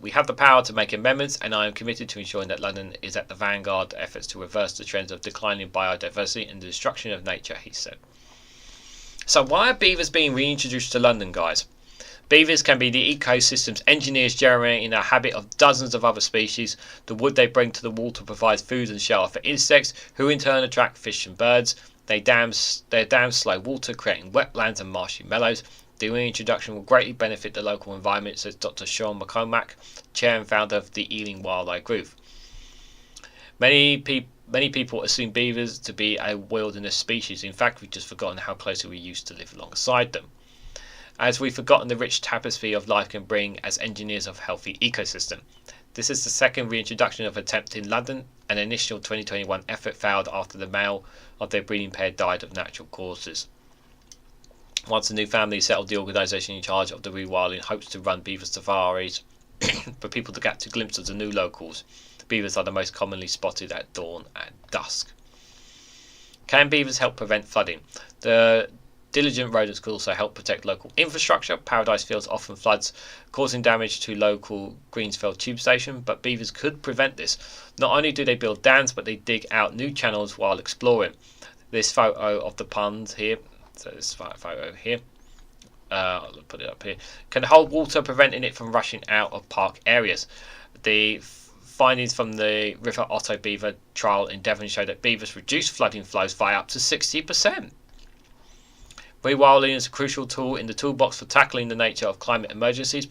we have the power to make amendments, and I am committed to ensuring that London is at the vanguard of efforts to reverse the trends of declining biodiversity and the destruction of nature, he said. So why are beavers being reintroduced to London, guys? Beavers can be the ecosystem's engineers, generating a habit of dozens of other species. The wood they bring to the water provides food and shelter for insects, who in turn attract fish and birds. Their dams slow water, creating wetlands and marshy meadows. The reintroduction will greatly benefit the local environment, says Dr. Sean McCormack, chair and founder of the Ealing Wildlife Group. Many people assume beavers to be a wilderness species. In fact, we've just forgotten how closely we used to live alongside them. As we've forgotten the rich tapestry of life can bring as engineers of a healthy ecosystem. This is the second reintroduction of attempt in London. An initial 2021 effort failed after the male of their breeding pair died of natural causes. Once the new family settled, the organisation in charge of the rewilding hopes to run beaver safaris for people to get a glimpse of the new locals. Beavers are the most commonly spotted at dawn and dusk. Can beavers help prevent flooding? The diligent rodents could also help protect local infrastructure. Paradise Fields often floods, causing damage to local Greensfield tube station, but beavers could prevent this. Not only do they build dams, but they dig out new channels while exploring. This photo of the pond here, so this photo here, I'll put it up here, can hold water, preventing it from rushing out of park areas. The findings from the River Otto beaver trial in Devon show that beavers reduce flooding flows by up to 60%. Rewilding is a crucial tool in the toolbox for tackling the nature of climate emergencies,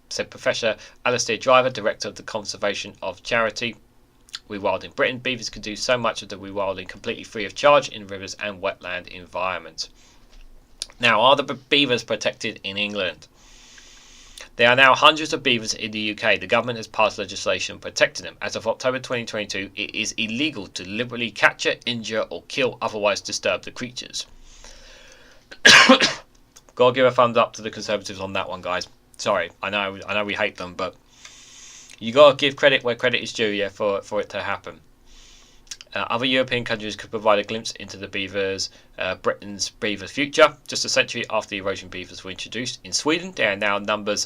said Professor Alastair Driver, Director of the Conservation of Charity Rewild in Britain. Beavers can do so much of the rewilding completely free of charge in rivers and wetland environments. Now, are the beavers protected in England? There are now hundreds of beavers in the UK. The government has passed legislation protecting them. As of October 2022, it is illegal to deliberately capture, injure or kill otherwise disturb the creatures. Gotta give a thumbs up to the Conservatives on that one, guys. Sorry, I know we hate them, but you gotta give credit where credit is due, yeah, for it to happen. Other European countries could provide a glimpse into the Britain's beaver future. Just a century after the erosion beavers were introduced in Sweden, there are now number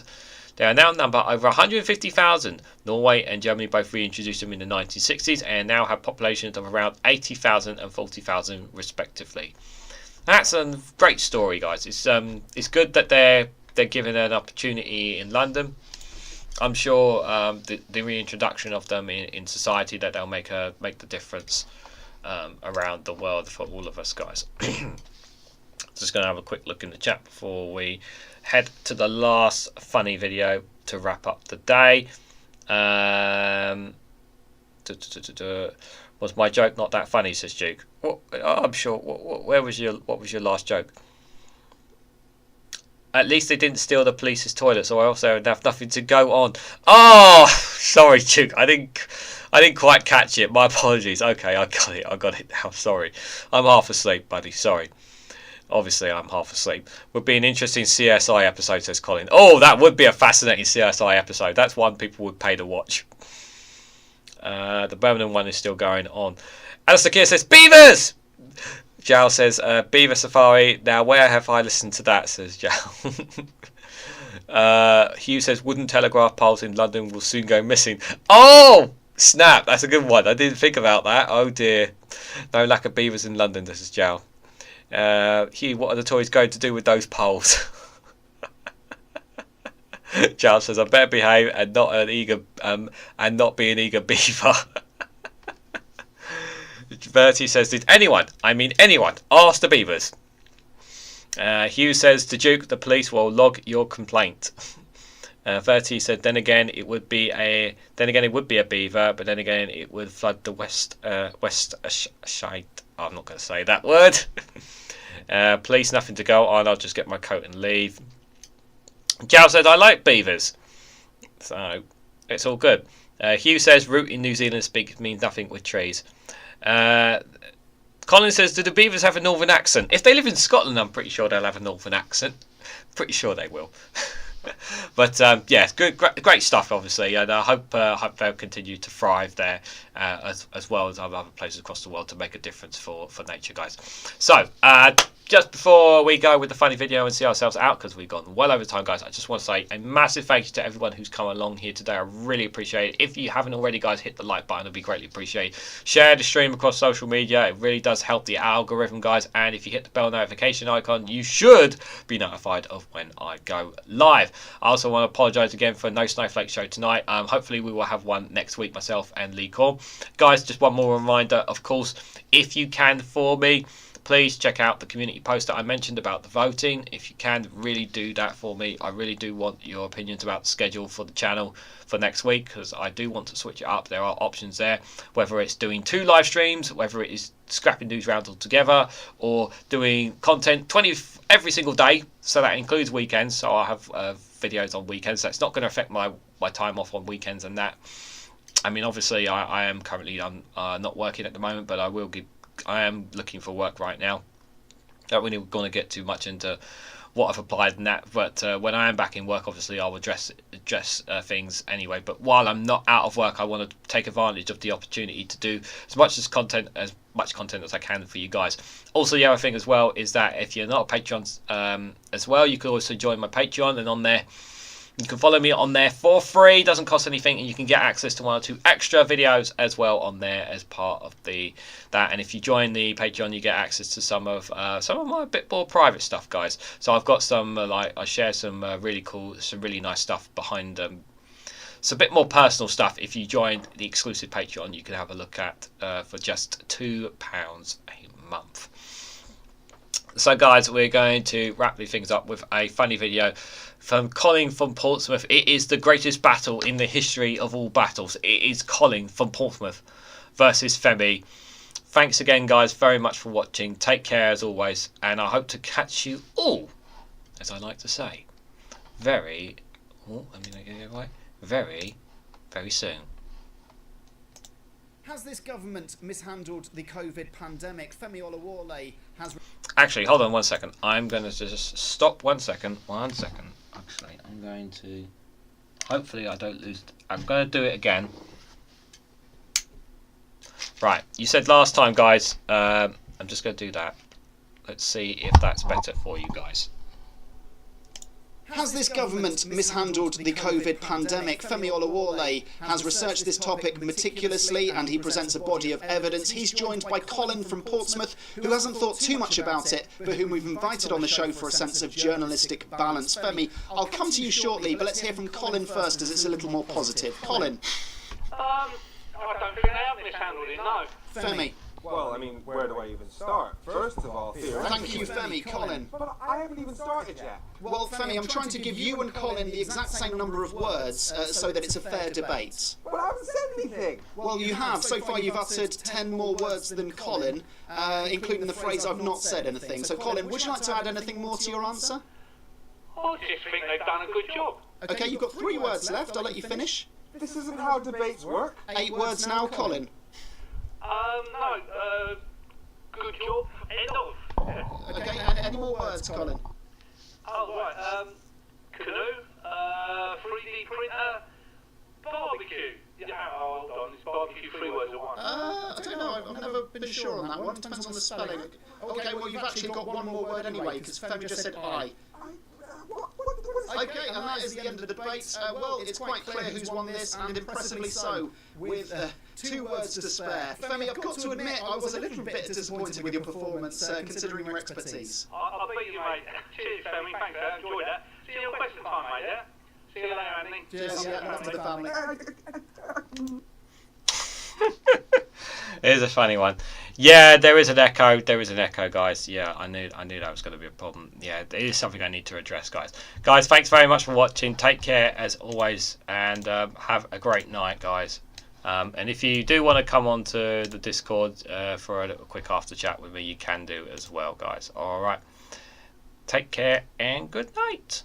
over 150,000. Norway and Germany both reintroduced them in the 1960s and now have populations of around 80,000 and 40,000 respectively. That's a great story, guys. It's good that they're given an opportunity in London. I'm sure the reintroduction of them in society, that they'll make the difference around the world for all of us, guys. Just going to have a quick look in the chat before we head to the last funny video to wrap up the day. Was my joke not that funny, says Duke? I'm sure. What was your last joke? At least they didn't steal the police's toilet, so I also have nothing to go on. Oh, sorry, Duke. I didn't quite catch it. My apologies. Okay, I got it now. Sorry. I'm half asleep, buddy. Sorry. Obviously, I'm half asleep. Would be an interesting CSI episode, says Colin. Oh, that would be a fascinating CSI episode. That's one people would pay to watch. The Birmingham one is still going on. Alistair Keir says, Beavers! Jal says, Beaver Safari. Now, where have I listened to that, says Jal. Hugh says, wooden telegraph poles in London will soon go missing. Oh, snap. That's a good one. I didn't think about that. Oh, dear. No lack of beavers in London, this is Jal. Hugh, what are the Tories going to do with those poles? Jal says, I better behave and not be an eager beaver. Bertie says, did anyone ask the beavers? Hugh says to Duke, the police will log your complaint. Verti said, then again it would be a beaver, but then again it would flood the west side. I'm not going to say that word. Police, nothing to go on. I'll just get my coat and leave. Jal said, I like beavers, so it's all good. Hugh says, root in New Zealand speak means nothing with trees. Colin says, do the beavers have a northern accent? If they live in Scotland, I'm pretty sure they'll have a northern accent. Pretty sure they will. But yeah, great stuff, obviously, and I hope they'll continue to thrive there, as well as other places across the world, to make a difference for nature, guys. So just before we go with the funny video and see ourselves out, because we've gone well over time, guys, I just want to say a massive thank you to everyone who's come along here today. I really appreciate it. If you haven't already, guys, hit the like button. It'd be greatly appreciated. Share the stream across social media. It really does help the algorithm, guys. And if you hit the bell notification icon, you should be notified of when I go live. I also want to apologise again for no Snowflake show tonight. Hopefully we will have one next week, myself and Lee Corn. Guys, just one more reminder, of course, if you can for me, please check out the community post that I mentioned about the voting. If you can, really do that for me. I really do want your opinions about the schedule for the channel for next week, because I do want to switch it up. There are options there, whether it's doing 2 live streams, whether it is scrapping news rounds altogether, or doing content every single day, so that includes weekends. So I'll have videos on weekends. That's not going to affect my time off on weekends and that. I mean, obviously I am currently not working at the moment, but I am looking for work right now. Don't really going to get too much into what I've applied in that, but when I am back in work, obviously I'll address things anyway. But while I'm not out of work, I want to take advantage of the opportunity to do as much content as I can for you guys. Also, the other thing as well is that if you're not a Patreon as well, you can also join my Patreon, and on there You can follow me on there for free, doesn't cost anything, and you can get access to 1 or 2 extra videos as well on there as part of that. And if you join the Patreon, you get access to some of my bit more private stuff, guys. So I've got some I share some really cool, some really nice stuff behind. It's a bit more personal stuff. If you join the exclusive Patreon, you can have a look at for just £2 a month. So guys, we're going to wrap these things up with a funny video from Colin from Portsmouth. It is the greatest battle in the history of all battles. It is Colin from Portsmouth versus Femi. Thanks again, guys, very much for watching. Take care as always, and I hope to catch you all, as I like to say, very soon. Has this government mishandled the COVID pandemic? Femi Olawale has... Actually, hold on 1 second. I'm going to just stop 1 second. 1 second. Actually, I'm going to... Hopefully I don't lose... I'm going to do it again. Right. You said last time, guys. I'm just going to do that. Let's see if that's better for you guys. Has this government mishandled the COVID pandemic? Femi Olawale has researched this topic meticulously and he presents a body of evidence. He's joined by Colin from Portsmouth, who hasn't thought too much about it, but whom we've invited on the show for a sense of journalistic balance. Femi, I'll come to you shortly, but let's hear from Colin first, as it's a little more positive. Colin. I don't think they have mishandled it, no. Femi. Well, I mean, where do I even start? First of all, thank you, Femi. Colin. But I haven't even started yet. Well, Femi, I'm trying to give you and Colin the exact same number of words so that it's a fair debate. But I haven't said anything. Well, you have. So far, you've uttered 10 more words than Colin, including the phrase, I've not said anything. So, Colin, would you like to add anything more to your answer? I just think they've done a good job. OK, you've got 3 words left. I'll let you finish. This isn't how debates work. 8 words now, Colin. No, good job, end of. OK, any more words, Colin? Oh, right, canoe, 3D printer, barbecue. Yeah, hold on, is barbecue 3 words or 1? I don't know, I've never been sure on that one. Depends on the spelling. OK, well, you've actually got 1 more word anyway, because Femi just said I. OK, and that is the end of the debate. Well, it's quite clear who's won this, and impressively so, with 2 words to spare. Femi, I've got to admit, I was a little bit disappointed with your performance, considering your expertise. I'll beat you, mate. Cheers, Femi, thanks, I enjoyed that. See you on question time, mate, yeah? See you later, Anthony. Cheers, yeah, love to the family. It is a funny one. Yeah, there is an echo. There is an echo, guys. Yeah, I knew that was going to be a problem. Yeah, it is something I need to address, guys. Guys, thanks very much for watching. Take care as always, and have a great night, guys. And if you do want to come on to the Discord for a little quick after chat with me, you can do as well, guys. All right. Take care and good night.